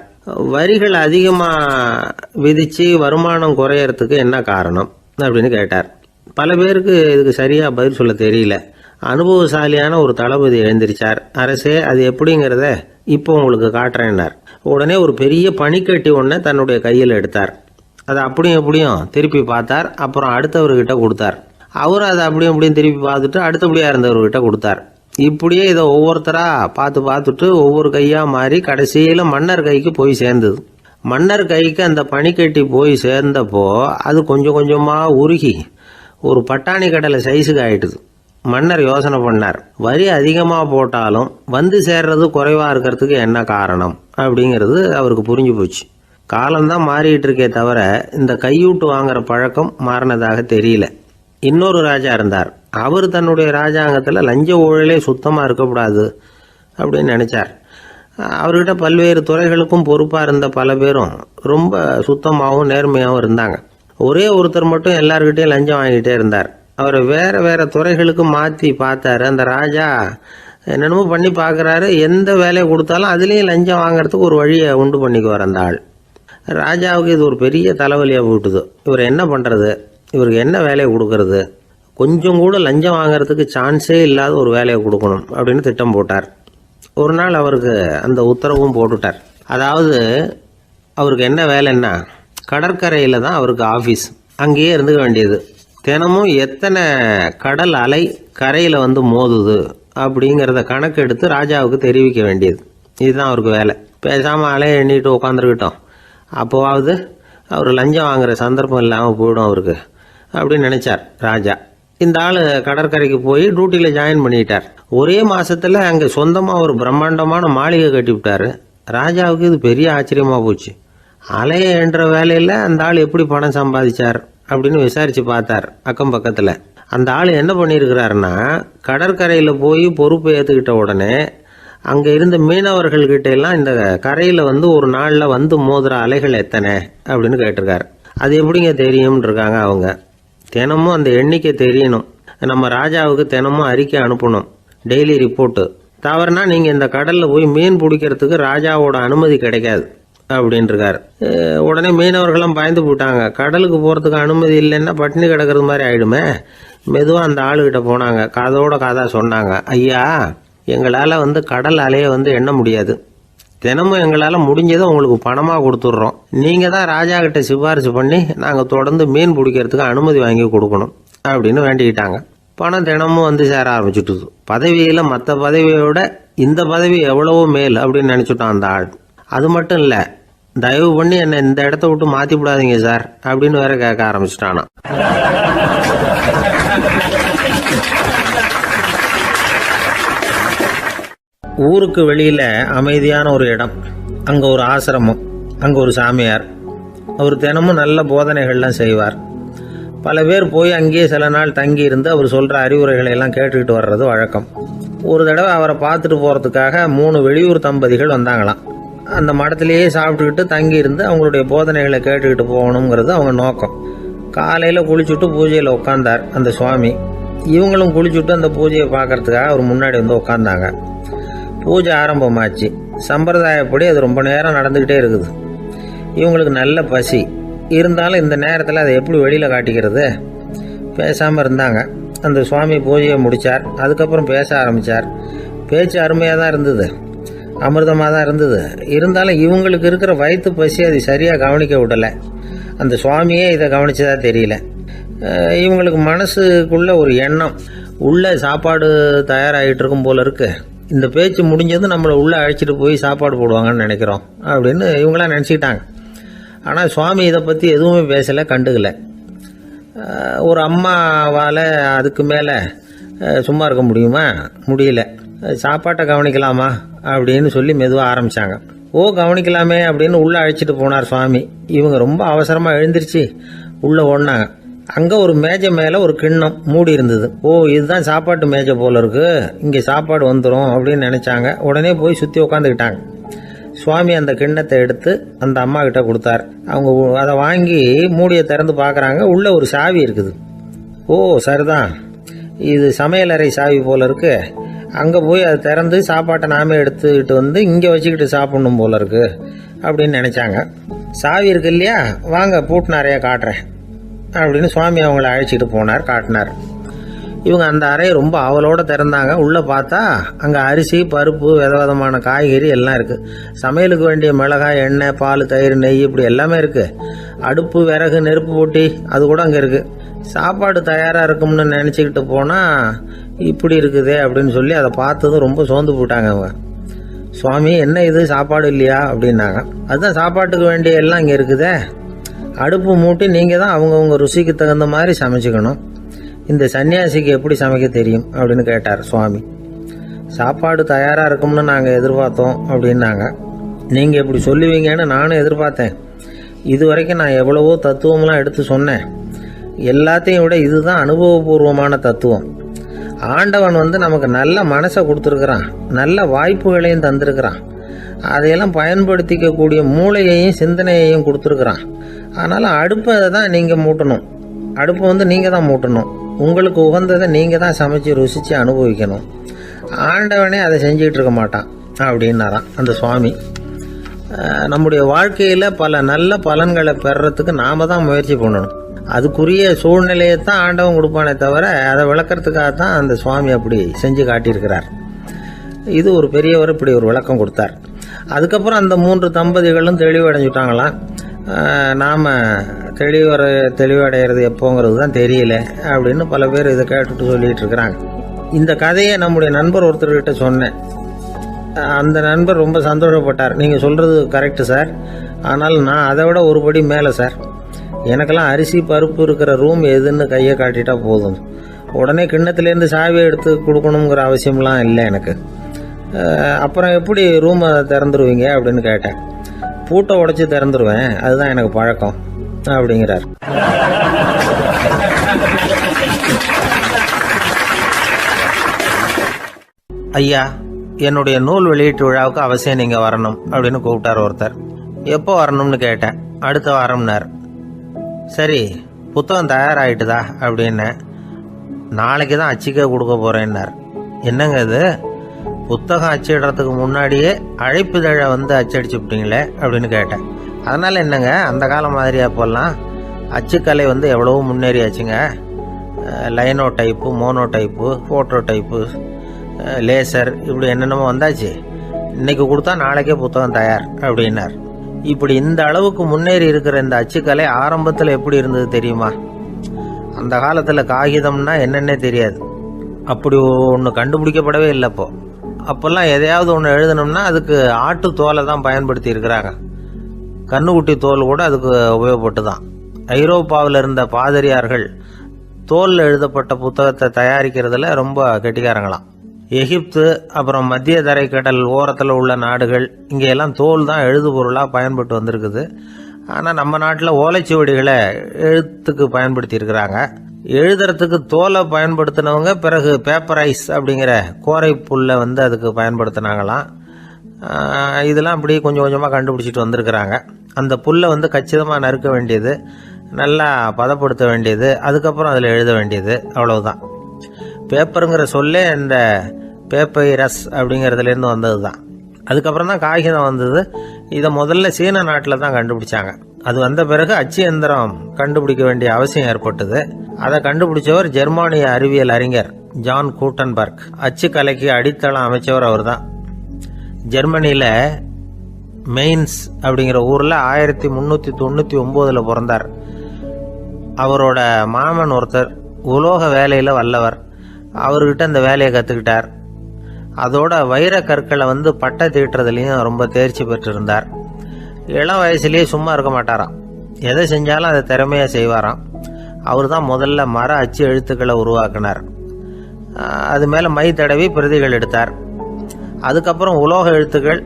வரிகள் அதிகமாக விதித்து வருமானம் குறையறதுக்கு என்ன காரணம் அப்படின்னு கேட்டார். பல பேருக்கு இதுக்கு சரியாக பதில் சொல்ல தெரியல. அனுபவசாலியான ஒரு தளபதி எழுந்திருச்சார். அரசே, அது எப்படிங்கிறத இப்போ உங்களுக்கு காட்டுறேன்னார். உடனே ஒரு பெரிய பனிக்கட்டி ஒன்றை தன்னுடைய கையில் எடுத்தார். அதை அப்படியும் எப்படியும் திருப்பி பார்த்தார். அப்புறம் அடுத்தவர்கிட்ட கொடுத்தார். அவரும் அதை அப்படியும் இப்படியும் திருப்பி பார்த்துட்டு அடுத்தபடியாக இருந்தவர்கிட்ட கொடுத்தார். இப்படியே இதை ஒவ்வொருத்தராக பார்த்துட்டு ஒவ்வொரு கையாக மாறி கடைசியில் மன்னர் கைக்கு போய் சேர்ந்தது. மன்னர் கைக்கு அந்த பனிக்கட்டி போய் சேர்ந்தப்போ அது கொஞ்சம் கொஞ்சமாக உருகி ஒரு பட்டாணி கடலை சைஸுக்கு ஆயிட்டுது. மன்னர் யோசனை பண்ணார், வரி அதிகமாக போட்டாலும் வந்து சேர்றது குறைவாக இருக்கிறதுக்கு என்ன காரணம் அப்படிங்கிறது அவருக்கு புரிஞ்சு போச்சு. காலம்தான் மாறிட்டு இருக்கே தவிர இந்த கையூட்டு வாங்குற பழக்கம் மாறினதாக தெரியல. இன்னொரு ராஜா இருந்தார். அவர் தன்னுடைய ராஜாங்கத்தில் லஞ்ச ஊழலே சுத்தமாக இருக்கக்கூடாது அப்படின்னு நினைச்சார். அவர்கிட்ட பல்வேறு துறைகளுக்கும் பொறுப்பாக இருந்த பல பேரும் ரொம்ப சுத்தமாகவும் நேர்மையாகவும் இருந்தாங்க. ஒரே ஒருத்தர் மட்டும் எல்லார்கிட்டையும் லஞ்சம் வாங்கிட்டே இருந்தார். அவரை வேற வேற துறைகளுக்கு மாற்றி பார்த்தாரு. அந்த ராஜா என்னென்னமோ பண்ணி பார்க்குறாரு. எந்த வேலையை கொடுத்தாலும் அதுலேயும் லஞ்சம் வாங்குறதுக்கு ஒரு வழியை உண்டு பண்ணிக்குவார் அந்த ஆள். ராஜாவுக்கு இது ஒரு பெரிய தலைவலியாக போட்டுது. இவர் என்ன பண்ணுறது? இவருக்கு என்ன வேலையை கொடுக்கறது? கொஞ்சம் கூட லஞ்சம் வாங்கிறதுக்கு சான்ஸே இல்லாத ஒரு வேலையை கொடுக்கணும் அப்படின்னு திட்டம் போட்டார். ஒரு நாள் அவருக்கு அந்த உத்தரவும் போட்டுட்டார். அதாவது அவருக்கு என்ன வேலைன்னா, கடற்கரையில் தான் அவருக்கு ஆஃபீஸ். அங்கேயே இருந்துக்க வேண்டியது. தினமும் எத்தனை கடல் அலை கரையில் வந்து மோதுது அப்படிங்கிறத கணக்கெடுத்து ராஜாவுக்கு தெரிவிக்க வேண்டியது. இதுதான் அவருக்கு வேலை. பேசாமல் அலையை எண்ணிட்டு உட்காந்துருக்கிட்டோம், அப்போவாவது அவர் லஞ்சம் வாங்குகிற சந்தர்ப்பம் இல்லாமல் போயிடும் அவருக்கு அப்படின்னு நினைச்சார் ராஜா. இந்த ஆள் கடற்கரைக்கு போய் டியூட்டியில் ஜாயின் பண்ணிட்டார். ஒரே மாசத்துல அங்கே சொந்தமாக ஒரு பிரம்மாண்டமான மாளிகை கட்டி விட்டாரு. ராஜாவுக்கு இது பெரிய ஆச்சரியமாக போச்சு. அலைய என்ற வேலையில் அந்த ஆள் எப்படி பணம் சம்பாதிச்சார் அப்படின்னு விசாரிச்சு பார்த்தார் அக்கம் பக்கத்தில். அந்த ஆள் என்ன பண்ணியிருக்கிறாருன்னா, கடற்கரையில் போய் பொறுப்பு ஏற்றுக்கிட்ட உடனே அங்கே இருந்த மீனவர்கள்கிட்ட எல்லாம் இந்த கரையில் வந்து ஒரு நாளில் வந்து மோதுற அலைகள் எத்தனை அப்படின்னு கேட்டிருக்காரு. அது எப்படிங்க தெரியும்னு இருக்காங்க அவங்க. தினமும் அந்த எண்ணிக்கை தெரியணும். நம்ம ராஜாவுக்கு தினமும் அறிக்கை அனுப்பணும், டெய்லி ரிப்போர்ட்டு. தவறுனா நீங்கள் இந்த கடலில் போய் மீன் பிடிக்கிறதுக்கு ராஜாவோட அனுமதி கிடைக்காது அப்படின்ட்டுருக்காரு. உடனே மீனவர்களும் பயந்து போட்டாங்க. கடலுக்கு போகிறதுக்கு அனுமதி இல்லைன்னா பட்டினி கிடக்கிறது மாதிரி ஆகிடுமே. மெதுவாக அந்த ஆளுகிட்ட போனாங்க. காதோட காதாக சொன்னாங்க, ஐயா, எங்களால் வந்து கடல் அலையை வந்து எண்ண முடியாது. தினமும் எங்களால் முடிஞ்சதை உங்களுக்கு பணமாக கொடுத்துட்றோம். நீங்கள் தான் ராஜா கிட்ட சிபாரிசு பண்ணி நாங்கள் தொடர்ந்து மீன் பிடிக்கிறதுக்கு அனுமதி வாங்கி கொடுக்கணும் அப்படின்னு வேண்டிக்கிட்டாங்க. பணம் தினமும் வந்து சேர ஆரம்பிச்சுட்டுது. பதவியில் மற்ற பதவியோட இந்த பதவி எவ்வளவோ மேல் அப்படின்னு நினச்சிட்டான் அந்த ஆள். அது மட்டும் இல்லை, தயவு பண்ணி என்னை இந்த இடத்த விட்டு மாற்றி விடாதீங்க சார் அப்படின்னு வேற கேட்க ஆரம்பிச்சிட்டானா. ஊருக்கு வெளியில் அமைதியான ஒரு இடம், அங்கே ஒரு ஆசிரமம், அங்கே ஒரு சாமியார். அவர் தினமும் நல்ல போதனைகள்லாம் செய்வார். பல பேர் போய் அங்கேயே சில நாள் தங்கி இருந்து அவர் சொல்கிற அறிவுரைகளை எல்லாம் கேட்டுக்கிட்டு வர்றது வழக்கம். ஒரு தடவை அவரை பார்த்துட்டு போகிறதுக்காக 3 வெளியூர் தம்பதிகள் வந்தாங்களாம். அந்த மடத்திலேயே சாப்பிட்டுக்கிட்டு தங்கி இருந்து அவங்களுடைய போதனைகளை கேட்டுக்கிட்டு போகணுங்கிறது அவங்க நோக்கம். காலையில் குளிச்சுட்டு பூஜையில் உட்காந்தார் அந்த சுவாமி. இவங்களும் குளிச்சுட்டு அந்த பூஜையை பார்க்கறதுக்காக அவர் முன்னாடி வந்து உட்காந்தாங்க. பூஜை ஆரம்பமாச்சு. சம்பிரதாயப்படி அது ரொம்ப நேரம் நடந்துக்கிட்டே இருக்குது. இவங்களுக்கு நல்ல பசி இருந்தாலும் இந்த நேரத்தில் அதை எப்படி வெளியில் காட்டிக்கிறது? பேசாமல் இருந்தாங்க. அந்த சுவாமி பூஜையை முடித்தார். அதுக்கப்புறம் பேச ஆரம்பித்தார். பேச்சு அருமையாக தான் இருந்தது, அமிர்தமாக தான் இருந்தது. இருந்தாலும் இவங்களுக்கு இருக்கிற வயிற்று பசி அது சரியாக கவனிக்க விடலை. அந்த சுவாமியே இதை கவனிச்சதா தெரியல. இவங்களுக்கு மனசுக்குள்ள ஒரு எண்ணம், உள்ள சாப்பாடு தயாராகிட்டு இருக்கும் போல இருக்கு, இந்த பேச்சு முடிஞ்சதும் நம்மளை உள்ளே அழைச்சிட்டு போய் சாப்பாடு போடுவாங்கன்னு நினைக்கிறோம் அப்படின்னு இவங்களாம் நினச்சிக்கிட்டாங்க. ஆனால் சுவாமி இதை பற்றி எதுவுமே பேசலை, கண்டுக்கலை. ஒரு அம்மாவால் அதுக்கு மேலே சும்மா இருக்க முடியுமா? முடியல. சாப்பாட்டை கவனிக்கலாமா அப்படின்னு சொல்லி மெதுவாக ஆரம்பித்தாங்க. ஓ கவனிக்கலாமே அப்படின்னு உள்ளே அழைச்சிட்டு போனார் சுவாமி. இவங்க ரொம்ப அவசரமாக எழுந்திருச்சு உள்ளே ஓடினாங்க. அங்கே ஒரு மேஜை மேலே ஒரு கிண்ணம் மூடி இருந்தது. ஓ இதுதான் சாப்பாட்டு மேஜை போல இருக்கு, இங்கே சாப்பாடு வந்துடும் அப்படின்னு நினச்சாங்க. உடனே போய் சுற்றி உட்காந்துக்கிட்டாங்க. சுவாமி அந்த கிண்ணத்தை எடுத்து அந்த அம்மா கிட்ட கொடுத்தார். அவங்க அதை வாங்கி மூடியை திறந்து பார்க்குறாங்க. உள்ளே ஒரு சாவி இருக்குது. ஓ சரிதான், இது சமையலறை சாவி போல இருக்கு. அங்கே போய் அதை திறந்து சாப்பாட்டை நாமே எடுத்துக்கிட்டு வந்து இங்கே வச்சுக்கிட்டு சாப்பிடணும் போல இருக்கு அப்படின்னு நினச்சாங்க. சாவி இருக்கு இல்லையா, வாங்க பூட்டு நிறையா காட்டுறேன் அப்படின்னு சுவாமி அவங்கள அழைச்சிட்டு போனார், காட்டினார். இவங்க அந்த அறையை ரொம்ப அவளோடு திறந்தாங்க. உள்ளே பார்த்தா அங்கே அரிசி, பருப்பு, விதவிதமான காய்கறி எல்லாம் இருக்குது. சமையலுக்கு வேண்டிய மிளகாய், எண்ணெய், பால், தயிர், நெய் இப்படி எல்லாமே இருக்குது. அடுப்பு, விறகு, நெருப்பு போட்டி அது கூட அங்கே இருக்குது. சாப்பாடு தயாராக இருக்கும்னு நினச்சிக்கிட்டு போனால் இப்படி இருக்குதே அப்படின்னு சொல்லி அதை பார்த்ததும் ரொம்ப சோர்ந்து போட்டாங்க அவங்க. சுவாமி என்ன இது சாப்பாடு இல்லையா அப்படின்னாங்க. அதுதான் சாப்பாட்டுக்கு வேண்டிய எல்லாம் இங்கே இருக்குதே. அடுப்பு மூட்டி நீங்கள் தான் அவங்கவுங்க ருசிக்கு தகுந்த மாதிரி சமைச்சிக்கணும். இந்த சன்னியாசிக்கு எப்படி சமைக்க தெரியும் அப்படின்னு கேட்டார் சுவாமி. சாப்பாடு தயாராக இருக்கும்னு நாங்கள் எதிர்பார்த்தோம் அப்படின்னாங்க. நீங்கள் இப்படி சொல்லுவீங்கன்னு நானும் எதிர்பார்த்தேன். இது வரைக்கும் நான் எவ்வளவோ தத்துவம்லாம் எடுத்து சொன்னேன். எல்லாத்தையும் விட இதுதான் அனுபவபூர்வமான தத்துவம். ஆண்டவன் நமக்கு நல்ல மனசை கொடுத்துருக்குறான், நல்ல வாய்ப்புகளையும் தந்திருக்கிறான், அதையெல்லாம் பயன்படுத்திக்கக்கூடிய மூளையையும் சிந்தனையையும் கொடுத்துருக்குறான். அதனால் அடுப்பை தான் நீங்கள் மூட்டணும். அடுப்பை நீங்கள் தான் மூட்டணும். உங்களுக்கு உகந்ததை நீங்கள் தான் சமைச்சு ருசித்து அனுபவிக்கணும். ஆண்டவனே அதை செஞ்சுக்கிட்டு இருக்க மாட்டான் அப்படின்னாராம் அந்த சுவாமி. நம்முடைய வாழ்க்கையில் பல நல்ல பலன்களை பெறறதுக்கு நாம் தான் முயற்சி பண்ணணும். அதுக்குரிய சூழ்நிலையை தான் ஆண்டவன் கொடுப்பானே தவிர அதை விளக்கறதுக்காக தான் அந்த சுவாமி அப்படி செஞ்சு காட்டியிருக்கிறார். இது ஒரு பெரியவர் இப்படி ஒரு விளக்கம் கொடுத்தார். அதுக்கப்புறம் அந்த 3 தம்பதிகளும் தெளிவடைஞ்சுட்டாங்களாம். நாம் தெளிவடைகிறது எப்போங்கிறது தான் தெரியல அப்படின்னு பல பேர் இதை கேட்டுட்டு சொல்லிகிட்டு இருக்கிறாங்க. இந்த கதையை நம்முடைய நண்பர் ஒருத்தர்கிட்ட சொன்னேன். அந்த நண்பர் ரொம்ப சந்தோஷப்பட்டார். நீங்கள் சொல்கிறது கரெக்டு சார், ஆனால் நான் அதை விட ஒரு படி மேலே சார். எனக்கெல்லாம் அரிசி, பருப்பு இருக்கிற ரூம் எதுன்னு கையை காட்டிட்டா போதும். உடனே கிண்ணத்துலேருந்து சாவியை எடுத்து கொடுக்கணுங்கிற அவசியம்லாம் இல்லை எனக்கு. அப்புறம் எப்படி ரூமை திறந்துருவீங்க அப்படின்னு கேட்டேன். பூட்டை உடைச்சி திறந்துருவேன், அதுதான் எனக்கு பழக்கம் அப்படிங்கிறார். ஐயா, என்னுடைய நூல் வெளியீட்டு விழாவுக்கு அவசியம் நீங்கள் வரணும் அப்படின்னு கூப்பிட்டார் ஒருத்தர். எப்போ வரணும்னு கேட்டேன். அடுத்த வாரம்னார். சரி, புத்தகம் தயாராகிட்டுதா அப்படின்னேன். நாளைக்கு தான் அச்சிக்க கொடுக்க போகிறேன்னார். என்னங்க இது, புத்தகம் அச்சிடுறதுக்கு முன்னாடியே அழைப்புதழை அச்சடிச்சு விட்டீங்களே அப்படின்னு கேட்டேன். அதனால் என்னங்க, அந்த காலம் மாதிரி அப்போல்லாம் அச்சுக்கலை எவ்வளவோ முன்னேறியாச்சுங்க. Linotype, monotype, phototype, laser இப்படி என்னென்னமோ வந்தாச்சு. இன்றைக்கி கொடுத்தா நாளைக்கே புத்தகம் தயார் அப்படின்னார். இப்படி இந்த அளவுக்கு முன்னேறி இருக்கிற இந்த அச்சுக்கலை ஆரம்பத்தில் எப்படி இருந்தது தெரியுமா? அந்த காலத்தில் காகிதம்னா என்னென்னே தெரியாது. அப்படி ஒன்று கண்டுபிடிக்கப்படவே இல்லை. அப்போல்லாம் எதையாவது ஒன்று எழுதணும்னா அதுக்கு ஆட்டு தோலை தான் பயன்படுத்தி இருக்கிறாங்க. கண்ணுக்குட்டி தோல் கூட அதுக்கு உபயோகப்பட்டு தான். ஐரோப்பாவில் இருந்த பாதிரியார்கள் தோலில் எழுதப்பட்ட புத்தகத்தை தயாரிக்கிறதுல ரொம்ப கெட்டிக்காரங்களாம். எகிப்து, அப்புறம் மத்திய தரைக்கடல் ஓரத்தில் உள்ள நாடுகள், இங்கே எல்லாம் தோல் தான் எழுது பொருளாக பயன்பட்டு வந்திருக்குது. ஆனால் நம்ம நாட்டில் ஓலைச்சுவடிகளை எழுத்துக்கு பயன்படுத்தி இருக்கிறாங்க. எழுதுறதுக்கு தோலை பயன்படுத்தினவங்க பிறகு பேப்பரைஸ் அப்படிங்கிற கோரை புல்லை அதுக்கு பயன்படுத்தினாங்களாம். இதெல்லாம் அப்படி கொஞ்சம் கொஞ்சமாக கண்டுபிடிச்சிட்டு வந்திருக்கிறாங்க. அந்த புல்லை வந்து கச்சிதமாக நறுக்க வேண்டியது, நல்லா பதப்படுத்த வேண்டியது, அதுக்கப்புறம் அதில் எழுத வேண்டியது, அவ்வளவுதான். பேப்பருங்கிற சொல்லே இந்த பேப்பைரஸ் அப்படிங்கிறதுலேருந்து வந்தது தான். அதுக்கப்புறம் தான் காகிதம் வந்தது. இதை முதல்ல சீன நாட்டில் தான் கண்டுபிடிச்சாங்க. அது வந்த பிறகு அச்சு எந்திரம் கண்டுபிடிக்க வேண்டிய அவசியம் ஏற்பட்டது. அதை கண்டுபிடிச்சவர் ஜெர்மானிய அறிவியல் அறிஞர் ஜான் கூட்டன்பர்க். அச்சு கலைக்கு அடித்தளம் அமைச்சவர் அவர் தான். ஜெர்மனியில் மெயின்ஸ் அப்படிங்கிற ஊரில் 1399 பிறந்தார். அவரோட மாமன் ஒருத்தர் உலோக வேலையில் வல்லவர். அவர்கிட்ட இந்த வேலையை கற்றுக்கிட்டார். அதோட வைர கற்களை வந்து பட்டை தீட்டுறதுலையும் ரொம்ப தேர்ச்சி பெற்றிருந்தார். இளம் வயசுலேயே சும்மா இருக்க மாட்டாராம். எதை செஞ்சாலும் அதை திறமையாக செய்வாராம். அவர் தான் முதல்ல மர அச்சு எழுத்துக்களை உருவாக்கினார். அது மேலே மை தடவி பிரதிகள் எடுத்தார். அதுக்கப்புறம் உலோக எழுத்துக்கள்,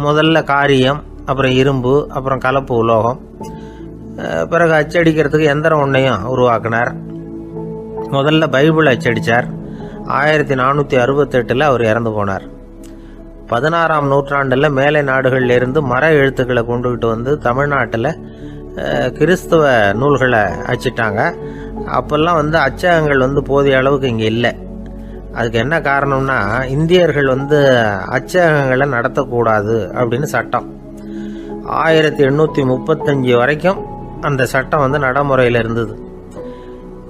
முதல்ல காரியம், அப்புறம் இரும்பு, அப்புறம் கலப்பு உலோகம், பிறகு அச்சடிக்கிறதுக்கு எந்திரம் ஒன்றையும் உருவாக்கினார். முதல்ல பைபிள் அச்சடித்தார். 1468 அவர் இறந்து போனார். 16ஆம் நூற்றாண்டில் மேலை நாடுகளிலிருந்து மர எழுத்துக்களை கொண்டுகிட்டு வந்து தமிழ்நாட்டில் கிறிஸ்தவ நூல்களை அச்சிட்டாங்க. அப்போல்லாம் வந்து அச்சகங்கள் வந்து போதிய அளவுக்கு இங்கே இல்லை. அதுக்கு என்ன காரணம்னா, இந்தியர்கள் வந்து அச்சகங்களை நடத்தக்கூடாது அப்படின்னு சட்டம். 1835 வரைக்கும் அந்த சட்டம் வந்து நடைமுறையில் இருந்தது.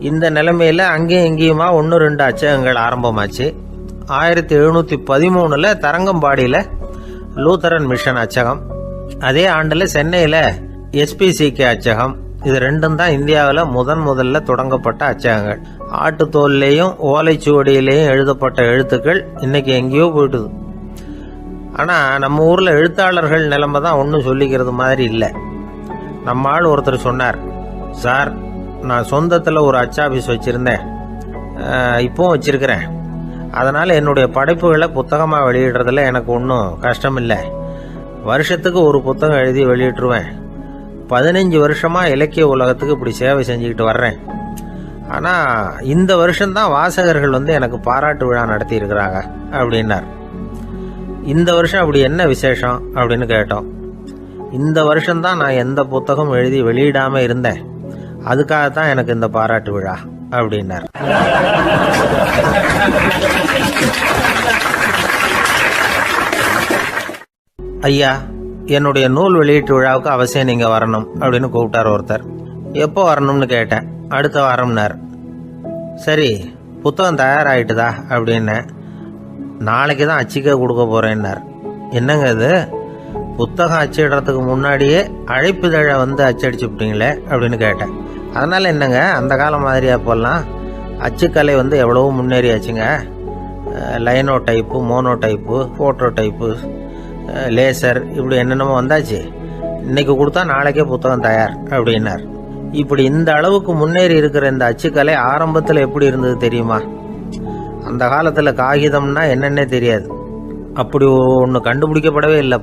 இந்த நிலைமையில் அங்கேயும் இங்கேயுமா 1-2 அச்சகங்கள் ஆரம்பமாச்சு. 1713 தரங்கம்பாடியில் லூத்தரன் மிஷன் அச்சகம், அதே ஆண்டில் சென்னையில் எஸ்பிசிகே அச்சகம். இது ரெண்டும் தான் இந்தியாவில் முதல்ல தொடங்கப்பட்ட அச்சகங்கள். ஆட்டுத்தோல்லையும் ஓலைச்சுவடியிலையும் எழுதப்பட்ட எழுத்துக்கள் இன்னைக்கு எங்கேயோ போயிட்டுது. ஆனால் நம்ம ஊரில் எழுத்தாளர்கள் நிலைமை தான் ஒன்றும் சொல்லிக்கிறது மாதிரி இல்லை. நம்ம ஆள் ஒருத்தர் சொன்னார், சார், நான் சொந்தத்தில் ஒரு அச்சாபீஸ் வச்சுருந்தேன், இப்போவும் வச்சுருக்கிறேன். அதனால் என்னுடைய படைப்புகளை புத்தகமாக வெளியிடுறதுல எனக்கு ஒன்றும் கஷ்டம் இல்லை. வருஷத்துக்கு ஒரு புத்தகம் எழுதி வெளியிட்டுருவேன். 15 வருஷமாக இலக்கிய உலகத்துக்கு இப்படி சேவை செஞ்சுக்கிட்டு வர்றேன். ஆனால் இந்த வருஷம்தான் வாசகர்கள் வந்து எனக்கு பாராட்டு விழா நடத்தி இருக்கிறாங்க அப்படின்னார். இந்த வருஷம் அப்படி என்ன விசேஷம் அப்படின்னு கேட்டோம். இந்த வருஷம்தான் நான் எந்த புத்தகம் எழுதி வெளியிடாமல் இருந்தேன், அதுக்காகத்தான் எனக்கு இந்த பாராட்டு விழா அப்படின்னார். ஐயா, என்னுடைய நூல் வெளியீட்டு விழாவுக்கு அவசியம் நீங்கள் வரணும் அப்படின்னு கூப்பிட்டார் ஒருத்தர். எப்போ வரணும்னு கேட்டேன். அடுத்த வாரம்னார். சரி, புத்தகம் தயாராகிட்டுதா அப்படின்னு. நாளைக்கு தான் அச்சிக்க கொடுக்க போகிறேன்னார். என்னங்க இது, புத்தகம் அச்சிடுறதுக்கு முன்னாடியே அழைப்புதழை வந்து அச்சடிச்சு விட்டீங்களே அப்படின்னு கேட்டேன். அதனால் என்னங்க, அந்த காலம் மாதிரி அப்போல்லாம் அச்சுக்கலை வந்து எவ்வளவோ முன்னேறியாச்சுங்க. Linotype, monotype, phototype, laser, இப்படி என்னென்னமோ வந்தாச்சு. இன்னைக்கு கொடுத்தா நாளைக்கே புத்தகம் தயார் அப்படின்னார். இப்படி இந்த அளவுக்கு முன்னேறி இருக்கிற இந்த அச்சுக்கலை ஆரம்பத்தில் எப்படி இருந்தது தெரியுமா? அந்த காலத்தில் காகிதம்னா என்னன்னே தெரியாது. அப்படி ஒன்று கண்டுபிடிக்கப்படவே இல்லை.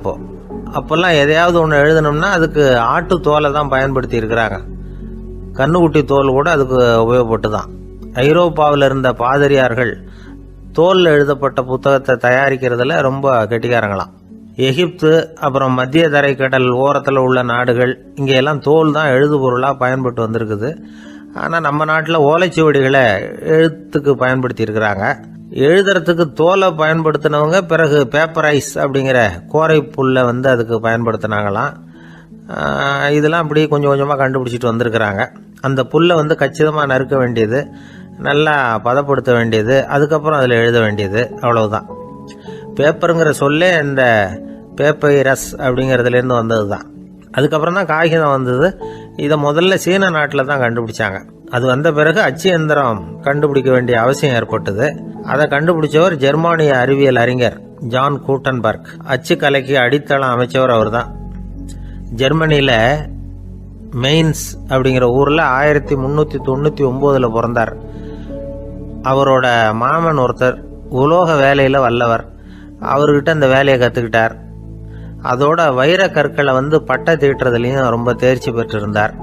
அப்போல்லாம் எதையாவது ஒன்று எழுதணும்னா அதுக்கு ஆட்டு தோலை தான் பயன்படுத்தி இருக்கிறாங்க. கண்ணுக்குட்டி தோல் கூட அதுக்கு உபயோகப்பட்டு தான். ஐரோப்பாவில் இருந்த பாதிரியார்கள் தோலில் எழுதப்பட்ட புத்தகத்தை தயாரிக்கிறதுல ரொம்ப கெட்டிக்காரங்களாம். எகிப்து, அப்புறம் மத்திய தரைக்கடல் ஓரத்தில் உள்ள நாடுகள், இங்கே எல்லாம் தோல் தான் எழுதுபொருளாக பயன்பட்டு வந்திருக்குது. ஆனால் நம்ம நாட்டில் ஓலைச்சுவடிகளை எழுத்துக்கு பயன்படுத்தி இருக்கிறாங்க. எழுதுறதுக்கு தோலை பயன்படுத்தினவங்க பிறகு பேப்பரைஸ் அப்படிங்கிற கோரை புல்லை வந்து அதுக்கு பயன்படுத்தினாங்களாம். இதெல்லாம் அப்படி கொஞ்சம் கொஞ்சமாக கண்டுபிடிச்சிட்டு வந்திருக்கிறாங்க. அந்த புல்லை வந்து கச்சிதமாக நறுக்க வேண்டியது, நல்லா பதப்படுத்த வேண்டியது, அதுக்கப்புறம் அதில் எழுத வேண்டியது, அவ்வளவுதான். பேப்பருங்கிற சொல்லே இந்த பேப்பைரஸ் அப்படிங்கிறதுலேருந்து வந்தது தான். அதுக்கப்புறம் தான் காகிதம் வந்தது. இதை முதல்ல சீன நாட்டில் தான் கண்டுபிடிச்சாங்க. அது வந்த பிறகு அச்சு எந்திரம் கண்டுபிடிக்க வேண்டிய அவசியம் ஏற்பட்டது. அதை கண்டுபிடிச்சவர் ஜெர்மானிய அறிவியல் அறிஞர் ஜான் கூட்டன்பர்க். அச்சு கலைக்கு அடித்தளம் அமைச்சவர் அவர் தான். ஜெர்மனியில் மெயின்ஸ் அப்படிங்கிற ஊரில் 1399 பிறந்தார். அவரோட மாமன் ஒருத்தர் உலோக வேலையில் வல்லவர். அவர்கிட்ட இந்த வேலையை கற்றுக்கிட்டார். அதோட வைர கற்களை வந்து பட்டை தீட்டுறதுலையும் ரொம்ப தேர்ச்சி பெற்றிருந்தார்.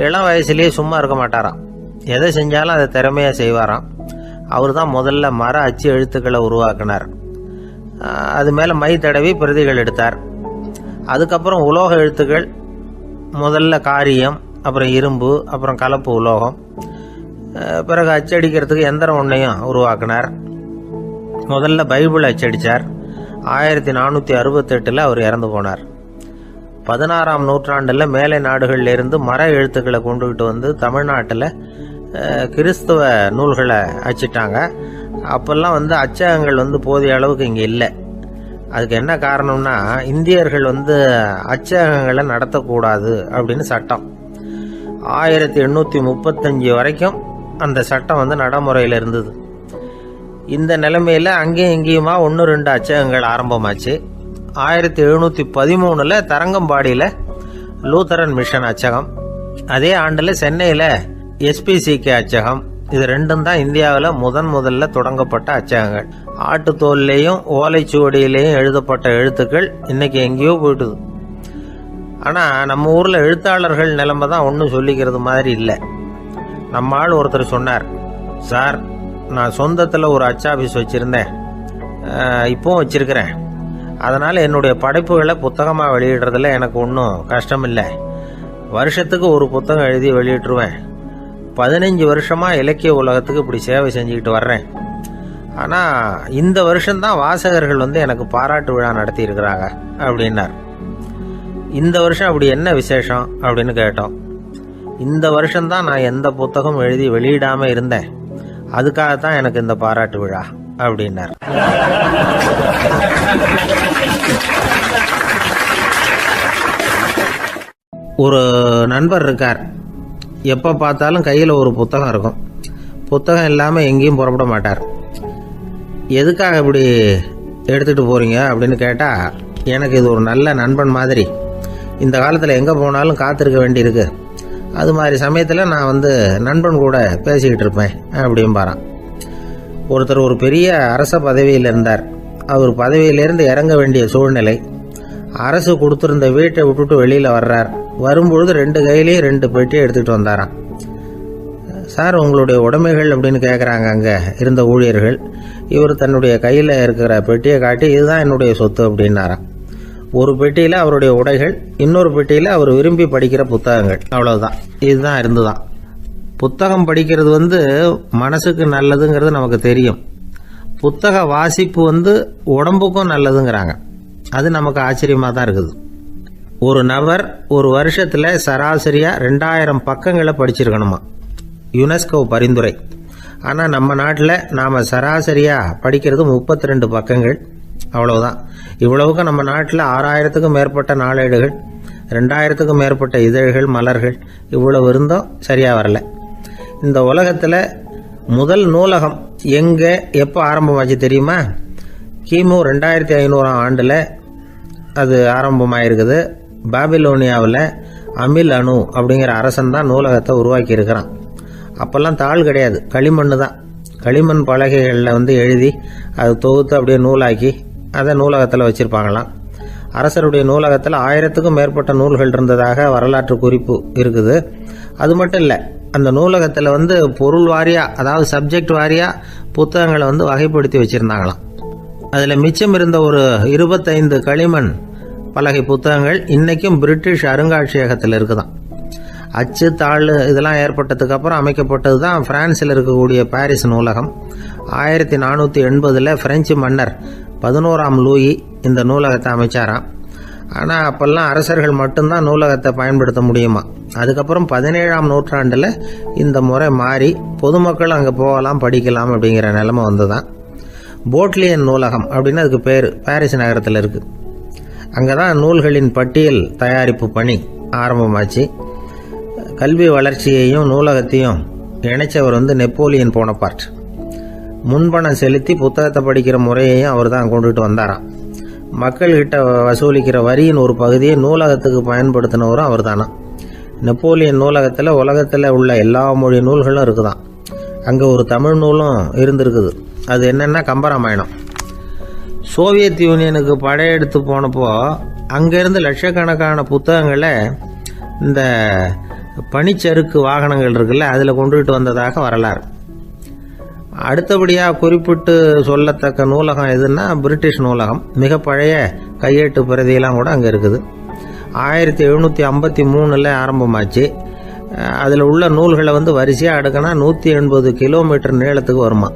இளம் வயசுலேயே சும்மா இருக்க மாட்டாராம். எதை செஞ்சாலும் அதை திறமையாக செய்வாராம். அவர் தான் முதல்ல மர அச்சு எழுத்துக்களை உருவாக்கினார். அது மேலே மை தடவி பிரதிகள் எடுத்தார். அதுக்கப்புறம் உலோக எழுத்துக்கள், முதல்ல காரியம், அப்புறம் இரும்பு, அப்புறம் கலப்பு உலோகம், பிறகு அச்சடிக்கிறதுக்கு எந்திரம் ஒன்றையும் உருவாக்கினார். முதல்ல பைபிள் அச்சடித்தார். 1468 அவர் இறந்து போனார். 16ஆம் நூற்றாண்டில் மேலை நாடுகளிலிருந்து மர எழுத்துக்களை கொண்டுகிட்டு வந்து தமிழ்நாட்டில் கிறிஸ்துவ நூல்களை அச்சிட்டாங்க. அப்போல்லாம் அச்சகங்கள் போதிய அளவுக்கு இங்கே இல்லை. அதுக்கு என்ன காரணம்னா, இந்தியர்கள் அச்சகங்களை நடத்தக்கூடாது அப்படின்னு சட்டம். 1835 வரைக்கும் அந்த சட்டம் நடைமுறையில் இருந்தது. இந்த நிலைமையில் அங்கேயும் இங்கேயுமா 1-2 அச்சகங்கள் ஆரம்பமாச்சு. 1713 தரங்கம்பாடியில் லூத்தரன் மிஷன் அச்சகம், அதே ஆண்டில் சென்னையில் SPCK அச்சகம். இது ரெண்டும் தான் இந்தியாவில் முதல்ல தொடங்கப்பட்ட அச்சகங்கள். ஆட்டுத்தோல்லையும் ஓலைச்சுவடியிலையும் எழுதப்பட்ட எழுத்துக்கள் இன்னைக்கு எங்கேயோ போயிட்டுது. ஆனால் நம்ம ஊரில் எழுத்தாளர்கள் நிலைமை தான் ஒன்றும் சொல்லிக்கிறது மாதிரி இல்லை. நம்ம ஆள் ஒருத்தர் சொன்னார், சார் நான் சொந்தத்தில் ஒரு அச்சாபீஸ் வச்சுருந்தேன், இப்போவும் வச்சுருக்கிறேன். அதனால் என்னுடைய படைப்புகளை புத்தகமாக வெளியிடுறதுல எனக்கு ஒன்றும் கஷ்டம் இல்லை. வருஷத்துக்கு ஒரு புத்தகம் எழுதி வெளியிட்டுருவேன். 15 வருஷமாக இலக்கிய உலகத்துக்கு இப்படி சேவை செஞ்சுக்கிட்டு வர்றேன். ஆனால் இந்த வருஷம்தான் வாசகர்கள் எனக்கு பாராட்டு விழா நடத்தி இருக்கிறாங்க அப்படின்னார். இந்த வருஷம் அப்படி என்ன விசேஷம் அப்படின்னு கேட்டோம். இந்த வருஷம்தான் நான் எந்த புத்தகம் எழுதி வெளியிடாமல் இருந்தேன், அதுக்காகத்தான் எனக்கு இந்த பாராட்டு விழா அப்படின்னார். ஒரு நண்பர் இருக்கார். எப்போ பார்த்தாலும் கையில் ஒரு புத்தகம் இருக்கும். புத்தகம் இல்லாமல் எங்கேயும் புறப்பட மாட்டார். எதுக்காக இப்படி எடுத்துகிட்டு போகிறீங்க அப்படின்னு கேட்டால், எனக்கு இது ஒரு நல்ல நண்பன் மாதிரி. இந்த காலத்தில் எங்கே போனாலும் காத்திருக்க வேண்டியிருக்கு. அது மாதிரி சமயத்தில் நான் நண்பன் கூட பேசிக்கிட்டு இருப்பேன் அப்படிம்பாரான். ஒருத்தர் ஒரு பெரிய அரச பதவியில் இருந்தார். அவர் பதவியிலேருந்து இறங்க வேண்டிய சூழ்நிலை. அரசு கொடுத்துருந்த வீட்டை விட்டுட்டு வெளியில் வர்றார். வரும்பொழுது 2 கையிலையும் 2 பெட்டியை எடுத்துகிட்டு வந்தாராம். சார் உங்களுடைய உடைமைகள் அப்படின்னு கேட்குறாங்க அங்கே இருந்த ஊழியர்கள். இவர் தன்னுடைய கையில் இருக்கிற பெட்டியை காட்டி, இதுதான் என்னுடைய சொத்து அப்படின்னாராம். ஒரு பெட்டியில் அவருடைய உடைகள், இன்னொரு பெட்டியில் அவர் விரும்பி படிக்கிற புத்தகங்கள். அவ்வளவுதான். இதுதான் இருந்துதான். புத்தகம் படிக்கிறது மனசுக்கு நல்லதுங்கிறது நமக்கு தெரியும். புத்தக வாசிப்பு உடம்புக்கும் நல்லதுங்கிறாங்க. அது நமக்கு ஆச்சரியமாக தான் இருக்குது. ஒரு நபர் ஒரு வருஷத்தில் சராசரியாக 2000 பக்கங்களை படிச்சிருக்கணுமா, யுனெஸ்கோ பரிந்துரை. ஆனால் நம்ம நாட்டில் நாம் சராசரியாக படிக்கிறது 32 பக்கங்கள். அவ்வளவுதான். இவ்வளவுக்கு நம்ம நாட்டில் 6000த்துக்கும் மேற்பட்ட நாளேடுகள், 2000த்துக்கும் மேற்பட்ட இதழ்கள், மலர்கள், இவ்வளவு இருந்தும் சரியாக வரல. இந்த உலகத்தில் முதல் நூலகம் எங்கே எப்போ ஆரம்பமாச்சு தெரியுமா? கிமு 2500 ஆண்டில் அது ஆரம்பமாயிருக்குது. பாபிலோனியாவில் அமில் அணு அப்படிங்கிற அரசன் தான் நூலகத்தை உருவாக்கி இருக்கிறான். அப்போல்லாம் தாள் கிடையாது, களிமண் தான். களிமண் பலகைகளில் எழுதி அது தொகுத்து அப்படியே நூலாக்கி அதை நூலகத்தில் வச்சுருப்பாங்களாம். அரசருடைய நூலகத்தில் 1000த்துக்கும் மேற்பட்ட நூல்கள் இருந்ததாக வரலாற்று குறிப்பு இருக்குது. அது மட்டும் இல்லை, அந்த நூலகத்தில் பொருள் வாரியாக, அதாவது சப்ஜெக்ட் வாரியாக புத்தகங்களை வகைப்படுத்தி வச்சுருந்தாங்களாம். அதில் மிச்சம் இருந்த ஒரு 25 களிமண் பலகை புத்தகங்கள் இன்றைக்கும் பிரிட்டிஷ் அருங்காட்சியகத்தில் இருக்குதான். அச்சு தாள் இதெல்லாம் ஏற்பட்டதுக்கு அப்புறம் அமைக்கப்பட்டது தான் பிரான்சில் இருக்கக்கூடிய பாரிஸ் நூலகம். 1480 பிரெஞ்சு மன்னர் 11ஆம் லூயி இந்த நூலகத்தை அமைச்சாராம். ஆனால் அப்போல்லாம் அரசர்கள் மட்டும்தான் நூலகத்தை பயன்படுத்த முடியுமா. அதுக்கப்புறம் 17ஆம் நூற்றாண்டில் இந்த முறை மாறி பொதுமக்கள் அங்கே போகலாம், படிக்கலாம் அப்படிங்கிற நிலைமை வந்துதான். போட்லியன் நூலகம் அப்படின்னு அதுக்கு பேர், பாரிஸ் நகரத்தில் இருக்குது. அங்கே தான் நூல்களின் பட்டியல் தயாரிப்பு பணி ஆரம்பமாச்சு. கல்வி வளர்ச்சியையும் நூலகத்தையும் இணைச்சவர் நெப்போலியன் போனபார்ட். முன்பணம் செலுத்தி புத்தகத்தை படிக்கிற முறையையும் அவர் தான் கொண்டுட்டு வந்தாராம். மக்கள்கிட்ட வசூலிக்கிற வரியின் ஒரு பகுதியை நூலகத்துக்கு பயன்படுத்தினவரும் அவர் தானா. நெப்போலியன் நூலகத்தில் உலகத்தில் உள்ள எல்லா மொழி நூல்களும் இருக்குதான். அங்கே ஒரு தமிழ் நூலும் இருந்திருக்குது. அது என்னென்னா கம்பராமாயணம். சோவியத் யூனியனுக்கு படையெடுத்து போனப்போ அங்கேருந்து லட்சக்கணக்கான புத்தகங்களை இந்த பனிச்சறுக்கு வாகனங்கள் இருக்குல்ல, அதில் கொண்டுகிட்டு வந்ததாக வரலாறு. அடுத்தபடியாக குறிப்பிட்டு சொல்லத்தக்க நூலகம் எதுன்னா பிரிட்டிஷ் நூலகம். மிக பழைய கையெழுத்து பிரதியெல்லாம் கூட அங்கே இருக்குது. 1753 ஆரம்பமாச்சு. அதில் உள்ள நூல்களை வரிசையாக அடுக்கினா 180 கிலோமீட்டர் நீளத்துக்கு வருமா.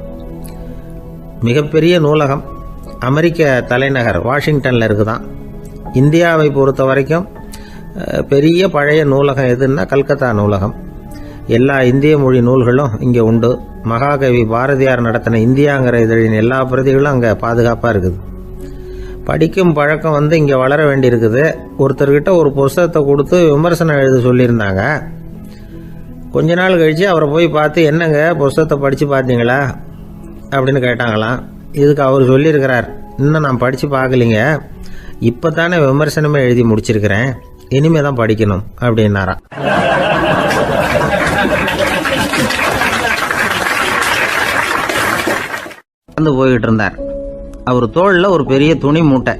மிகப்பெரிய நூலகம் அமெரிக்க தலைநகர் வாஷிங்டனில் இருக்குதான். இந்தியாவை பொறுத்த வரைக்கும் பெரிய பழைய நூலகம் எதுன்னா கல்கத்தா நூலகம். எல்லா இந்திய மொழி நூல்களும் இங்கே உண்டு. மகாகவி பாரதியார் நடத்தின இந்தியாங்கிற இதழின் எல்லா பிரதிகளும் அங்கே பாதுகாப்பாக இருக்குது. படிக்கும் பழக்கம் இங்கே வளர வேண்டியிருக்குது. ஒருத்தர்கிட்ட ஒரு புஸ்தகத்தை கொடுத்து விமர்சனம் எழுத சொல்லியிருந்தாங்க. கொஞ்ச நாள் கழித்து அவரை போய் பார்த்து, என்னங்க புஸ்தகத்தை படித்து பார்த்தீங்களா அப்படின்னு கேட்டாங்களாம். இதுக்கு அவர் சொல்லியிருக்கிறார், இன்னும் நான் படித்து பார்க்கலிங்க, இப்போ தானே விமர்சனமே எழுதி முடிச்சிருக்கிறேன், இனிமே தான் படிக்கணும் அப்படின்னாராம். போய்கிட்டு இருந்தார். அவர் தோளில் ஒரு பெரிய துணி மூட்டை,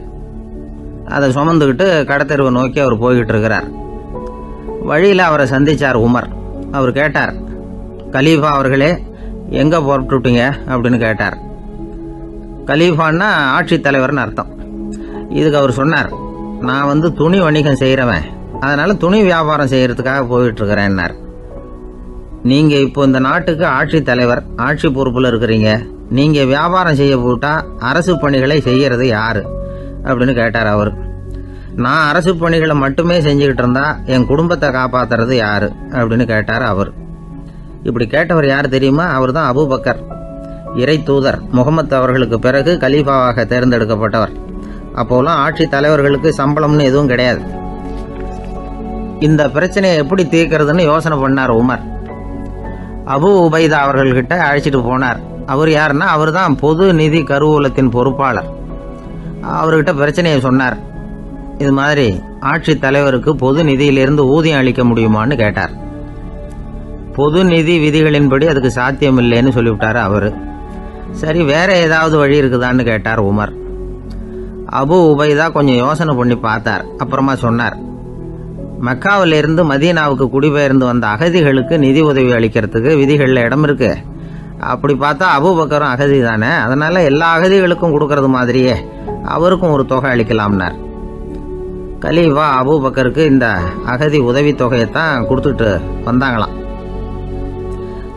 அதை சுமந்துக்கிட்டு கடத்தெருவை நோக்கி அவர் போய்கிட்டு இருக்கிறார். வழியில் அவரை சந்திச்சார் உமர். அவர் கேட்டார், கலீஃபா அவர்களே, எங்கே புறப்பட்டுட்டீங்க அப்படின்னு கேட்டார். கலீஃபான்னா ஆட்சித்தலைவர்னு அர்த்தம். இதுக்கு அவர் சொன்னார், நான் துணி வணிகம் செய்கிறவன், அதனால் துணி வியாபாரம் செய்கிறதுக்காக போயிட்டுருக்கிறேன்னார். நீங்கள் இப்போ இந்த நாட்டுக்கு ஆட்சித்தலைவர், ஆட்சி பொறுப்பில் இருக்கிறீங்க, நீங்கள் வியாபாரம் செய்ய போட்டால் அரசு பணிகளை செய்கிறது யார் அப்படின்னு கேட்டார் அவர். நான் அரசு பணிகளை மட்டுமே செஞ்சுக்கிட்டு இருந்தா என் குடும்பத்தை காப்பாற்றுறது யார் அப்படின்னு கேட்டார் அவர். இப்படி கேட்டவர் யார் தெரியுமா? அவர் தான் அபூபக்கர், இறை தூதர் முகமது அவர்களுக்கு பிறகு கலீஃபாவாக தேர்ந்தெடுக்கப்பட்டவர். அப்போலாம் ஆட்சி தலைவர்களுக்கு சம்பளம்னு எதுவும் கிடையாது. இந்த பிரச்சனையை எப்படி தீர்க்கிறதுன்னு யோசனை பண்ணார் உமர். அபு உபைதா அவர்கள்கிட்ட அழைச்சிட்டு போனார். அவர் யாருன்னா, அவர் தான் பொது நிதி கருவூலத்தின் பொறுப்பாளர். அவர்கிட்ட பிரச்சனையை சொன்னார். இது மாதிரி ஆட்சி தலைவருக்கு பொது நிதியிலிருந்து ஊதியம் அளிக்க முடியுமான்னு கேட்டார். பொது நிதி விதிகளின்படி அதுக்கு சாத்தியம் இல்லைன்னு சொல்லிவிட்டார் அவர். சரி, வேற ஏதாவது வழி இருக்குதான்னு கேட்டார் உமர். அபு உபைதா கொஞ்சம் யோசனை பண்ணி பார்த்தார். அப்புறமா சொன்னார், மக்காவிலிருந்து மதீனாவுக்கு குடிபெயர்ந்து வந்த அகதிகளுக்கு நிதி உதவி அளிக்கிறதுக்கு விதிகளில் இடம் இருக்கு. அப்படி பார்த்தா அபூபக்கரும் அகதி தானே, அதனால எல்லா அகதிகளுக்கும் கொடுக்கறது மாதிரியே அவருக்கும் ஒரு தொகை அளிக்கலாம்னார். கலீஃபா அபூபக்கருக்கு இந்த அகதி உதவி தொகையைத்தான் கொடுத்துட்டு வந்தாங்களாம்.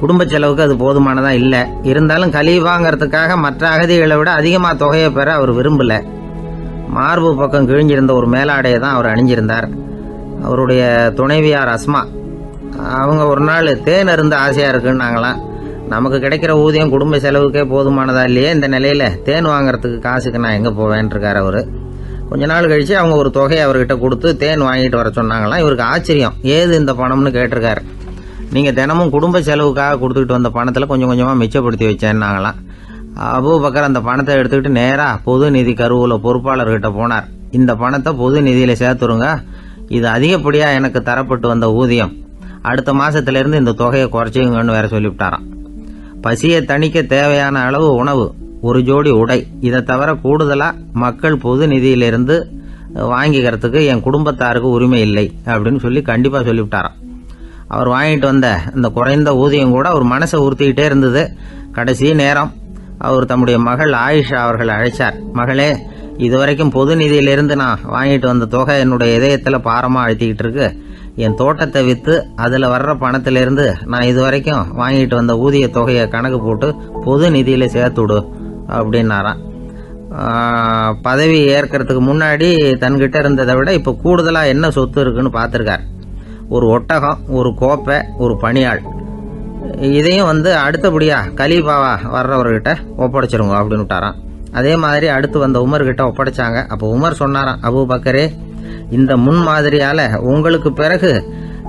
குடும்ப செலவுக்கு அது போதுமானதா இல்லை. இருந்தாலும் கலீஃபாங்கிறதுக்காக மற்ற அகதிகளை விட அதிகமாக தொகையை பெற அவர் விரும்பல. மார்பு பக்கம் கிழிஞ்சிருந்த ஒரு மேலாடையை தான் அவர் அணிஞ்சிருந்தார். அவருடைய துணைவியார் அஸ்மா, அவங்க ஒரு நாள் தேன் அருந்த ஆசையாக இருக்குன்னாங்களாம். நமக்கு கிடைக்கிற ஊதியம் குடும்ப செலவுக்கே போதுமானதா இல்லையே, இந்த நிலையில் தேன் வாங்கிறதுக்கு காசுக்கு நான் எங்கே போவேன் இருக்கார் அவர். கொஞ்ச நாள் கழித்து அவங்க ஒரு தொகையை அவர்கிட்ட கொடுத்து தேன் வாங்கிட்டு வர சொன்னாங்களாம். இவருக்கு ஆச்சரியம், ஏது இந்த பணம்னு கேட்டிருக்காரு. நீங்கள் தினமும் குடும்ப செலவுக்காக கொடுத்துக்கிட்டு வந்த பணத்தில் கொஞ்சம் கொஞ்சமாக மிச்சப்படுத்தி வச்சேன்னாங்களாம். அபூபக்கர் அந்த பணத்தை எடுத்துக்கிட்டு நேராக பொது நிதி கருவூல பொறுப்பாளர்கிட்ட போனார். இந்த பணத்தை பொது நிதியில் சேர்த்துருங்க, இது அதிகப்படியாக எனக்கு தரப்பட்டு வந்த ஊதியம், அடுத்த மாதத்திலேருந்து இந்த தொகையை குறைச்சிங்கன்னு வேற சொல்லிவிட்டாராம். பசியை தணிக்க தேவையான அளவு உணவு, ஒரு ஜோடி உடை, இதை தவிர கூடுதலாக மக்கள் பொது நிதியிலிருந்து வாங்கிக்கிறதுக்கு என் குடும்பத்தாருக்கு உரிமை இல்லை அப்படின்னு சொல்லி கண்டிப்பாக சொல்லிவிட்டாராம். அவர் வாங்கிட்டு வந்த இந்த குறைந்த ஊதியம் கூட அவர் மனசை உறுத்திக்கிட்டே இருந்தது. கடைசி நேரம் அவர் தம்முடைய மகள் ஆயிஷா அவர்களை அழைச்சார். மகளே, இதுவரைக்கும் பொது நிதியிலிருந்து நான் வாங்கிட்டு வந்த தொகை என்னுடைய இதயத்தில் பாரமாக அழுத்திக்கிட்டு இருக்கு. என் தோட்டத்தை விற்று அதில் வர்ற பணத்திலிருந்து நான் இதுவரைக்கும் வாங்கிட்டு வந்த ஊதிய தொகையை கணக்கு போட்டு பொது நிதியில் சேர்த்துடு அப்படின்னாராம். பதவி ஏற்கிறதுக்கு முன்னாடி தன்கிட்ட இருந்ததை விட இப்போ கூடுதலாக என்ன சொத்து இருக்குன்னு பார்த்துருக்கார். ஒரு ஒட்டகம், ஒரு கோப்பை, ஒரு பணியாள். இதையும் அடுத்தபடியாக கலீஃபாவா வர்றவர்கிட்ட ஒப்படைச்சிருங்க அப்படின்னு விட்டாராம். அதே மாதிரி அடுத்து வந்த உமர்கிட்ட ஒப்படைச்சாங்க. அப்போ உமர் சொன்னாராம், அபூபக்கரே, இந்த முன்மாதிரியால் உங்களுக்கு பிறகு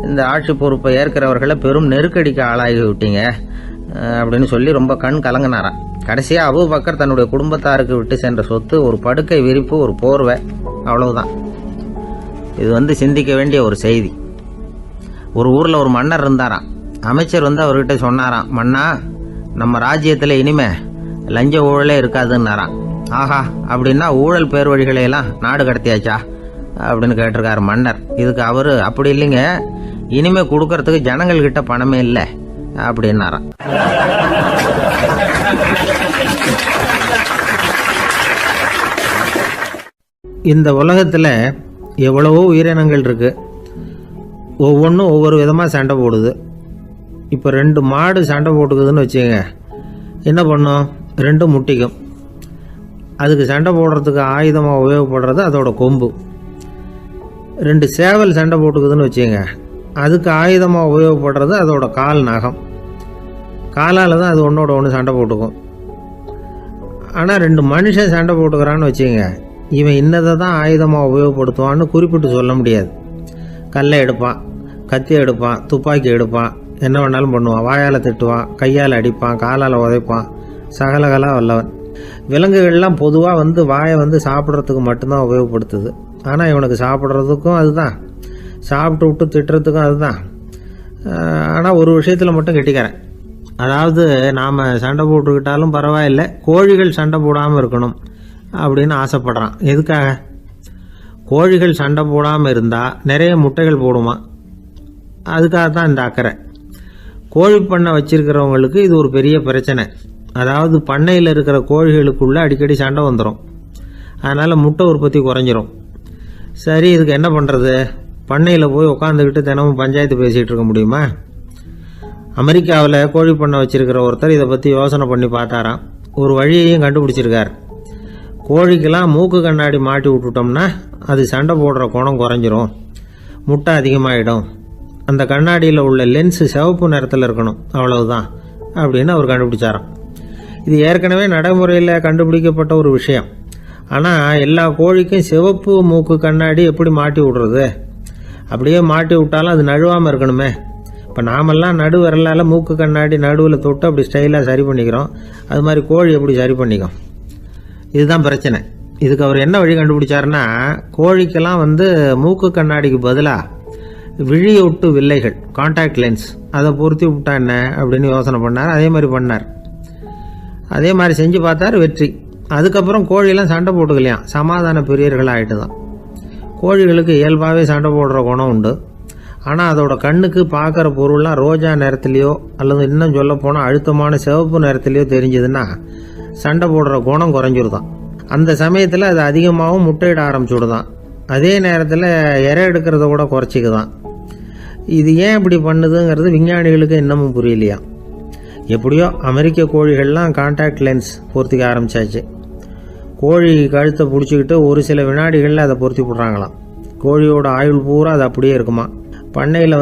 இந்த ஆட்சி பொறுப்பை ஏற்கிறவர்களை பெரும் நெருக்கடிக்கு ஆளாகி விட்டீங்க அப்படின்னு சொல்லி ரொம்ப கண் கலங்கினாராம். கடைசியாக அபூபக்கர் தன்னுடைய குடும்பத்தாருக்கு விட்டு சென்ற சொத்து ஒரு படுக்கை விரிப்பு, ஒரு போர்வை, அவ்வளவுதான். இது சிந்திக்க வேண்டிய ஒரு செய்தி. ஒரு ஊரில் ஒரு மன்னர் இருந்தாராம். அமைச்சர் அவர்கிட்ட சொன்னாராம், மன்னா, நம்ம ராஜ்யத்தில் இனிமே லஞ்ச ஊழலே இருக்காதுன்னாராம். ஆஹா, அப்படின்னா ஊழல் பேர் வழிகளையெல்லாம் நாடு கடத்தியாச்சா அப்படின்னு கேட்டிருக்காரு மன்னர். இதுக்கு அவரு, அப்படி இல்லைங்க, இனிமே கொடுக்கறதுக்கு ஜனங்கள்கிட்ட பணமே இல்லை அப்படின்னாராம். இந்த உலகத்தில் எவ்வளவோ உயிரினங்கள் இருக்குது. ஒவ்வொன்றும் ஒவ்வொரு விதமாக சண்டை போடுது. இப்போ 2 மாடு சண்டை போட்டுக்குதுன்னு வச்சுக்கோங்க, என்ன பண்ணும்? 2 முட்டிக்கும். அதுக்கு சண்டை போடுறதுக்கு ஆயுதமாக உபயோகப்படுறது அதோட கொம்பு. 2 சேவல் சண்டை போட்டுக்குதுன்னு வச்சுக்கோங்க, அதுக்கு ஆயுதமாக உபயோகப்படுறது அதோட கால் நகம். காலால் தான் அது ஒன்றோட ஒன்று சண்டை போட்டுக்கும். ஆனால் 2 மனுஷன் சண்டை போட்டுக்கிறான்னு வச்சுக்கோங்க, இவன் இன்னதை தான் ஆயுதமாக உபயோகப்படுத்துவான்னு குறிப்பிட்டு சொல்ல முடியாது. கல்லை எடுப்பான், கத்தி எடுப்பான், துப்பாக்கி எடுப்பான், என்ன வேணாலும் பண்ணுவான். வாயால் திட்டுவான், கையால் அடிப்பான், காலால் உதைப்பான், சகலகலா வல்லவன். விலங்குகள்லாம் பொதுவாக வாயை சாப்பிட்றதுக்கு மட்டும்தான் உபயோகப்படுத்துது. ஆனால் இவனுக்கு சாப்பிட்றதுக்கும் அதுதான், சாப்பிட்டு விட்டு திட்டுறதுக்கும் அதுதான். ஆனால் ஒரு விஷயத்தில் மட்டும் கெட்டிக்கிறேன். அதாவது நாம் சண்டை போட்டுக்கிட்டாலும் பரவாயில்லை, கோழிகள் சண்டை போடாமல் இருக்கணும் அப்படின்னு ஆசைப்படுறான். எதுக்காக? கோழிகள் சண்டை போடாமல் இருந்தால் நிறைய முட்டைகள் போடுமா, அதுக்காக தான் இந்த அக்கறை. கோழி பண்ணை வச்சிருக்கிறவங்களுக்கு இது ஒரு பெரிய பிரச்சனை. அதாவது பண்ணையில் இருக்கிற கோழிகளுக்குள்ளே அடிக்கடி சண்டை வந்துடும். அதனால் முட்டை உற்பத்தி குறைஞ்சிரும். சரி, இதுக்கு என்ன பண்ணுறது? பண்ணையில் போய் உட்காந்துக்கிட்டு தினமும் பஞ்சாயத்து பேசிகிட்டு இருக்க முடியுமா? அமெரிக்காவில் கோழி பண்ணை வச்சிருக்கிற ஒருத்தர் இதை பற்றி யோசனை பண்ணி பார்த்தாராம். ஒரு வழியையும் கண்டுபிடிச்சிருக்கார். கோழிக்கெல்லாம் மூக்கு கண்ணாடி மாட்டி விட்டுட்டோம்னா அது சண்டை போடுற குணம் குறைஞ்சிரும், முட்டை அதிகமாகிடும். அந்த கண்ணாடியில் உள்ள லென்ஸு சிவப்பு நிறத்தில் இருக்கணும், அவ்வளவுதான் அப்படின்னு அவர் கண்டுபிடிச்சாராம். இது ஏற்கனவே நடைமுறையில் கண்டுபிடிக்கப்பட்ட ஒரு விஷயம். ஆனால் எல்லா கோழிக்கும் சிவப்பு மூக்கு கண்ணாடி எப்படி மாட்டி விடுறது? அப்படியே மாட்டி விட்டாலும் அது நழுவாமல் இருக்கணுமே. இப்போ நாமெல்லாம் நடு விரலால் மூக்கு கண்ணாடி நடுவில் தொட்டு அப்படி ஸ்டைலாக சரி பண்ணிக்கிறோம். அது மாதிரி கோழி எப்படி சரி பண்ணிக்கும்? இதுதான் பிரச்சனை. இதுக்கு அவர் என்ன வழி கண்டுபிடிச்சாருன்னா, கோழிக்கெல்லாம் மூக்கு கண்ணாடிக்கு பதிலாக விழியொட்டு வில்லைகள், கான்டாக்ட் லென்ஸ், அதை பொருத்தி விட்டா என்ன அப்படின்னு யோசனை பண்ணார். அதே மாதிரி பண்ணார். அதே மாதிரி செஞ்சு பார்த்தார், வெற்றி. அதுக்கப்புறம் கோழியெல்லாம் சண்டை போட்டுக்கலையாம், சமாதான பிரியர்கள் ஆகிட்டு தான். கோழிகளுக்கு இயல்பாகவே சண்டை போடுற குணம் உண்டு. ஆனால் அதோட கண்ணுக்கு பார்க்குற பொருள்லாம் ரோஜா நிறத்துலையோ அல்லது இன்னும் சொல்ல போனால் அழுத்தமான சிவப்பு நிறத்துலையோ தெரிஞ்சதுன்னா சண்டை போடுற குணம் குறைஞ்சிருதான். அந்த சமயத்தில் அது அதிகமாகவும் முட்டையிட ஆரம்பிச்சுடுதான். அதே நேரத்தில் இறை எடுக்கிறத கூட குறைச்சிக்குதான். இது ஏன் இப்படி பண்ணுதுங்கிறது விஞ்ஞானிகளுக்கு இன்னமும் புரியலையா. எப்படியோ அமெரிக்க கோழிகள்லாம் கான்டாக்ட் லென்ஸ் பொருத்திக்க ஆரம்பித்தாச்சு. கோழி கழுத்தை பிடிச்சிக்கிட்டு ஒரு சில வினாடிகளில் அதை பொருத்தி விட்றாங்களாம். கோழியோட ஆயுள் பூரா அது அப்படியே இருக்குமா. பண்ணையில்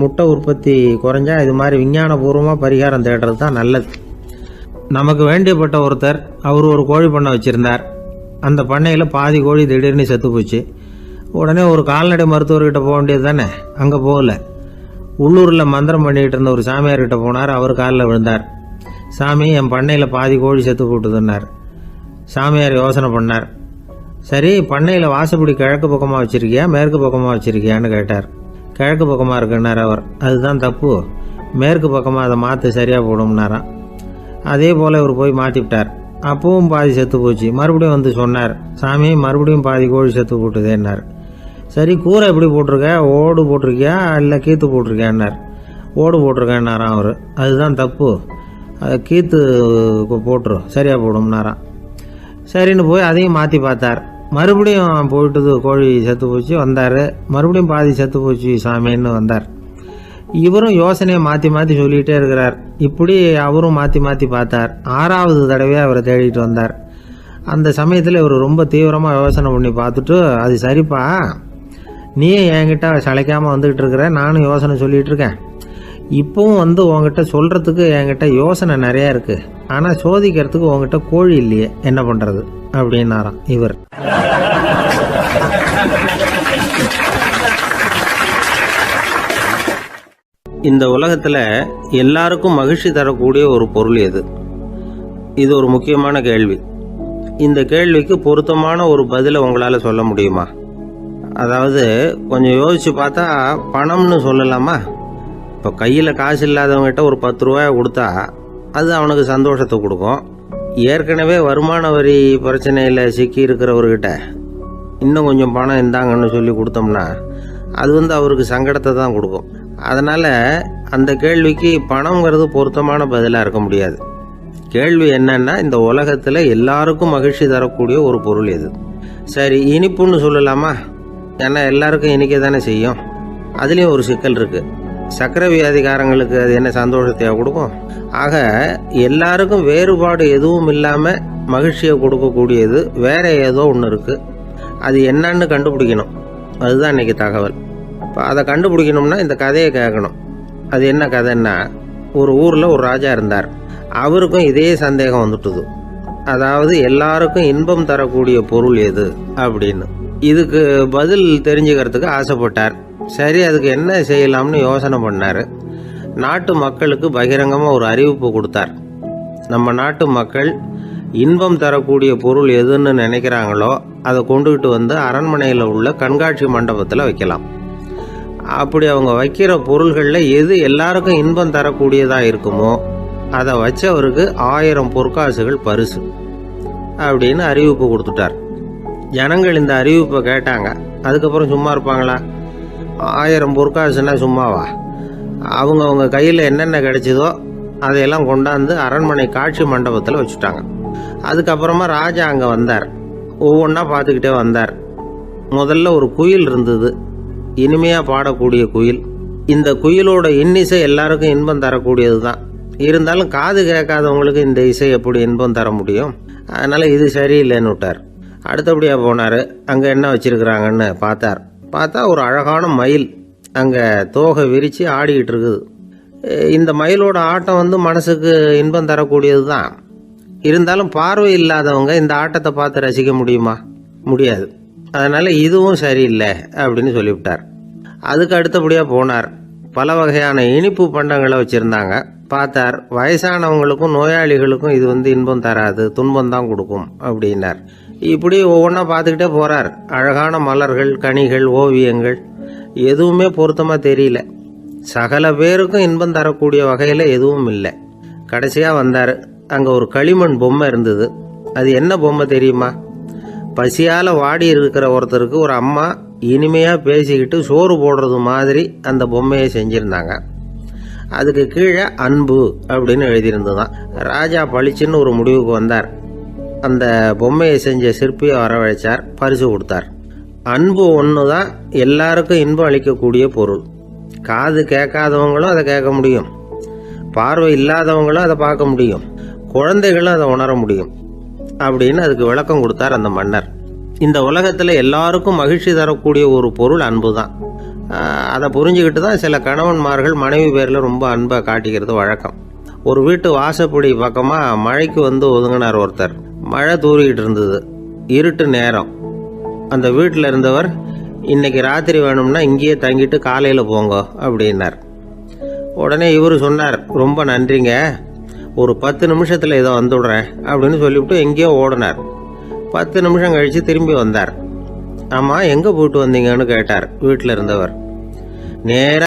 முட்டை உற்பத்தி குறைஞ்சா இது மாதிரி விஞ்ஞானபூர்வமாக பரிகாரம் தேடுறது தான் நல்லது. நமக்கு வேண்டியப்பட்ட ஒருத்தர், அவர் ஒரு கோழி பண்ணை வச்சுருந்தார். அந்த பண்ணையில் பாதி கோழி திடீர்னு செத்து போச்சு. உடனே ஒரு கால்நடை மருத்துவர்கிட்ட போக வேண்டியது தானே. அங்கே போகல. உள்ளூரில் மந்திரம் பண்ணிகிட்டு இருந்த ஒரு சாமியார்கிட்ட போனார். அவர் காலில் விழுந்தார். சாமி, என் பண்ணையில் பாதி கோழி செத்து போட்டுதுன்னார். சாமியார் யோசனை பண்ணார். சரி, பண்ணையில் வாசப்படி கிழக்கு பக்கமாக வச்சுருக்கியா மேற்கு பக்கமாக வச்சுருக்கியான்னு கேட்டார். கிழக்கு பக்கமாக இருக்குன்னார் அவர். அதுதான் தப்பு, மேற்கு பக்கமாக அதை மாற்ற சரியாக போடும்னாராம். அதே போல் இவர் போய் மாற்றிவிட்டார். அப்பவும் பாதி செத்து போச்சு. மறுபடியும் சொன்னார், சாமி மறுபடியும் பாதி கோழி செத்து போட்டுதேன்னார். சரி, கூரை எப்படி போட்டிருக்க? ஓடு போட்டிருக்கியா இல்லை கீத்து போட்டிருக்கியான்னார். ஓடு போட்டிருக்கேன்னாராம் அவர். அதுதான் தப்பு, அதை கீத்து போட்டுரு சரியாக போடும்னாராம். சரின்னு போய் அதையும் மாற்றி பார்த்தார். மறுபடியும் போயிட்டது, கோழி செத்து போச்சு. வந்தார். மறுபடியும் பாதி செத்து போச்சு சாமின்னு வந்தார். இவரும் யோசனையை மாற்றி மாற்றி சொல்லிகிட்டே இருக்கிறார். இப்படி அவரும் மாற்றி மாற்றி பார்த்தார். 6வது தடவையாக அவரை தேடிட்டு வந்தார். அந்த சமயத்தில் இவர் ரொம்ப தீவிரமாக யோசனை பண்ணி பார்த்துட்டு, அது சரிப்பா, நீயே என்கிட்ட சளைக்காமல் வந்துக்கிட்டு இருக்கிற, நானும் யோசனை சொல்லிகிட்டு இருக்கேன். இப்போவும் உங்ககிட்ட சொல்கிறதுக்கு என்கிட்ட யோசனை நிறையா இருக்குது. ஆனால் சோதிக்கிறதுக்கு உங்ககிட்ட கோழி இல்லையே, என்ன பண்ணுறது அப்படின்னாராம் இவர். இந்த உலகத்தில் எல்லாருக்கும் மகிழ்ச்சி தரக்கூடிய ஒரு பொருள் எது? இது ஒரு முக்கியமான கேள்வி. இந்த கேள்விக்கு பொருத்தமான ஒரு பதிலை உங்களால் சொல்ல முடியுமா? அதாவது கொஞ்சம் யோசித்து பார்த்தா பணம்னு சொல்லலாமா? இப்போ கையில் காசு இல்லாதவங்ககிட்ட ஒரு 10 ரூபாயை கொடுத்தா அது அவனுக்கு சந்தோஷத்தை கொடுக்கும். ஏற்கனவே வருமான வரி பிரச்சனையில் சிக்கி இருக்கிறவர்கிட்ட இன்னும் கொஞ்சம் பணம் இருந்தாங்கன்னு சொல்லி கொடுத்தோம்னா அது அவருக்கு சங்கடத்தை தான் கொடுக்கும். அதனால் அந்த கேள்விக்கு பணங்கிறது பொருத்தமான பதிலாக இருக்க முடியாது. கேள்வி என்னன்னா, இந்த உலகத்தில் எல்லாருக்கும் மகிழ்ச்சி தரக்கூடிய ஒரு பொருள் எது? சரி, இனிப்புன்னு சொல்லலாமா? ஏன்னா எல்லாருக்கும் இனிக்க தானே செய்யும். அதுலேயும் ஒரு சிக்கல் இருக்குது. சர்க்கரை வியாதிக்காரங்களுக்கு அது என்ன சந்தோஷத்தையா கொடுக்கும்? ஆக எல்லாருக்கும் வேறுபாடு எதுவும் இல்லாமல் மகிழ்ச்சியை கொடுக்கக்கூடியது வேற ஏதோ ஒன்று இருக்குது. அது என்னன்னு கண்டுபிடிக்கணும். அதுதான் இன்றைக்கி தகவல். இப்போ அதை கண்டுபிடிக்கணும்னா இந்த கதையை கேட்கணும். அது என்ன கதைன்னா, ஒரு ஊரில் ஒரு ராஜா இருந்தார். அவருக்கும் இதே சந்தேகம் வந்துட்டுது. அதாவது எல்லாருக்கும் இன்பம் தரக்கூடிய பொருள் எது அப்படின்னு. இதுக்கு பதில் தெரிஞ்சுக்கிறதுக்கு ஆசைப்பட்டார். சரி, அதுக்கு என்ன செய்யலாம்னு யோசனை பண்ணார். நாட்டு மக்களுக்கு பகிரங்கமாக ஒரு அறிவிப்பு கொடுத்தார். நம்ம நாட்டு மக்கள் இன்பம் தரக்கூடிய பொருள் எதுன்னு நினைக்கிறாங்களோ அதை கொண்டுகிட்டு வந்து அரண்மனையில் உள்ள கண்காட்சி மண்டபத்தில் வைக்கலாம். அப்படி அவங்க வைக்கிற பொருள்களில் எது எல்லாருக்கும் இன்பம் தரக்கூடியதாக இருக்குமோ அதை வச்சவருக்கு 1000 பொற்காசுகள் பரிசு அப்படின்னு அறிவிப்பு கொடுத்துட்டார். ஜனங்கள் இந்த அறிவிப்பை கேட்டாங்க. அதுக்கப்புறம் சும்மா இருப்பாங்களா? 1000 பொற்காசுன்னா சும்மாவா? அவங்க கையில் என்னென்ன கிடைச்சதோ அதையெல்லாம் கொண்டாந்து அரண்மனை காட்சி மண்டபத்தில் வச்சுட்டாங்க. அதுக்கப்புறமா ராஜா அங்கே வந்தார். ஒவ்வொன்றா பார்த்துக்கிட்டே வந்தார். முதல்ல ஒரு குயில் இருந்தது, இனிமையாக பாடக்கூடிய குயில். இந்த குயிலோட இன்னிசை எல்லாருக்கும் இன்பம் தரக்கூடியது தான். இருந்தாலும் காது கேட்காதவங்களுக்கு இந்த இசை எப்படி இன்பம் தர முடியும்? அதனால் இது சரியில்லைன்னு விட்டார். அடுத்தபடியாக போனார். அங்கே என்ன வச்சுருக்குறாங்கன்னு பார்த்தா ஒரு அழகான மயில் அங்கே தோகை விரித்து ஆடிக்கிட்டு இருக்குது. இந்த மயிலோட ஆட்டம் மனசுக்கு இன்பம் தரக்கூடியது தான். இருந்தாலும் பார்வை இல்லாதவங்க இந்த ஆட்டத்தை பார்த்து ரசிக்க முடியுமா? முடியாது. அதனால் இதுவும் சரியில்லை அப்படின்னு சொல்லிவிட்டார். அதுக்கு அடுத்தபடியாக போனார். பல வகையான இனிப்பு பண்டங்களை வச்சுருந்தாங்க. பார்த்தார், வயசானவங்களுக்கும் நோயாளிகளுக்கும் இது இன்பம் தராது, துன்பம் தான் கொடுக்கும் அப்படின்னார். இப்படி ஒவ்வொன்றா பார்த்துக்கிட்டே போகிறார். அழகான மலர்கள், கனிகள், ஓவியங்கள் எதுவுமே பொருத்தமாக தெரியல. சகல பேருக்கும் இன்பம் தரக்கூடிய வகையில் எதுவும் இல்லை. கடைசியாக வந்தார். அங்கே ஒரு களிமண் பொம்மை இருந்தது. அது என்ன பொம்மை தெரியுமா? பசியால் வாடி இருக்கிற ஒருத்தருக்கு ஒரு அம்மா இனிமையாக பேசிக்கிட்டு சோறு போடுறது மாதிரி அந்த பொம்மையை செஞ்சுருந்தாங்க. அதுக்கு கீழே அன்பு அப்படின்னு எழுதியிருந்ததுதான். ராஜா பளிச்சுன்னு ஒரு முடிவுக்கு வந்தார். அந்த பொம்மையை செஞ்ச சிற்பியை வரவழைச்சார், பரிசு கொடுத்தார். அன்பு ஒன்று தான் எல்லாருக்கும் இன்பம் அளிக்கக்கூடிய பொருள். காது கேட்காதவங்களும் அதை கேட்க முடியும், பார்வை இல்லாதவங்களும் அதை பார்க்க முடியும், குழந்தைகளும் அதை உணர முடியும் அப்படின்னு அதுக்கு விளக்கம் கொடுத்தார் அந்த மன்னர். இந்த உலகத்தில் எல்லாருக்கும் மகிழ்ச்சி தரக்கூடிய ஒரு பொருள் அன்பு தான். அதை புரிஞ்சுக்கிட்டு தான் சில கணவன்மார்கள் மனைவி பேரில் ரொம்ப அன்பை காட்டிக்கிறது வழக்கம். ஒரு வீட்டு வாசப்படி பக்கமாக மழைக்கு ஒதுங்கினார் ஒருத்தர். மழை தூரிக்கிட்டு இருந்தது, இருட்டு நேரம். அந்த வீட்டில் இருந்தவர், இன்னைக்கு ராத்திரி வேணும்னா இங்கேயே தங்கிட்டு காலையில் போங்க அப்படின்னார். உடனே இவர் சொன்னார், ரொம்ப நன்றிங்க, ஒரு 10 நிமிஷத்தில் இதை வந்துவிடுறேன் அப்படின்னு சொல்லிவிட்டு எங்கேயோ ஓடினார். 10 நிமிஷம் கழித்து திரும்பி வந்தார். ஆமாம், எங்கே போயிட்டு வந்தீங்கன்னு கேட்டார் வீட்டில் இருந்தவர். நேராக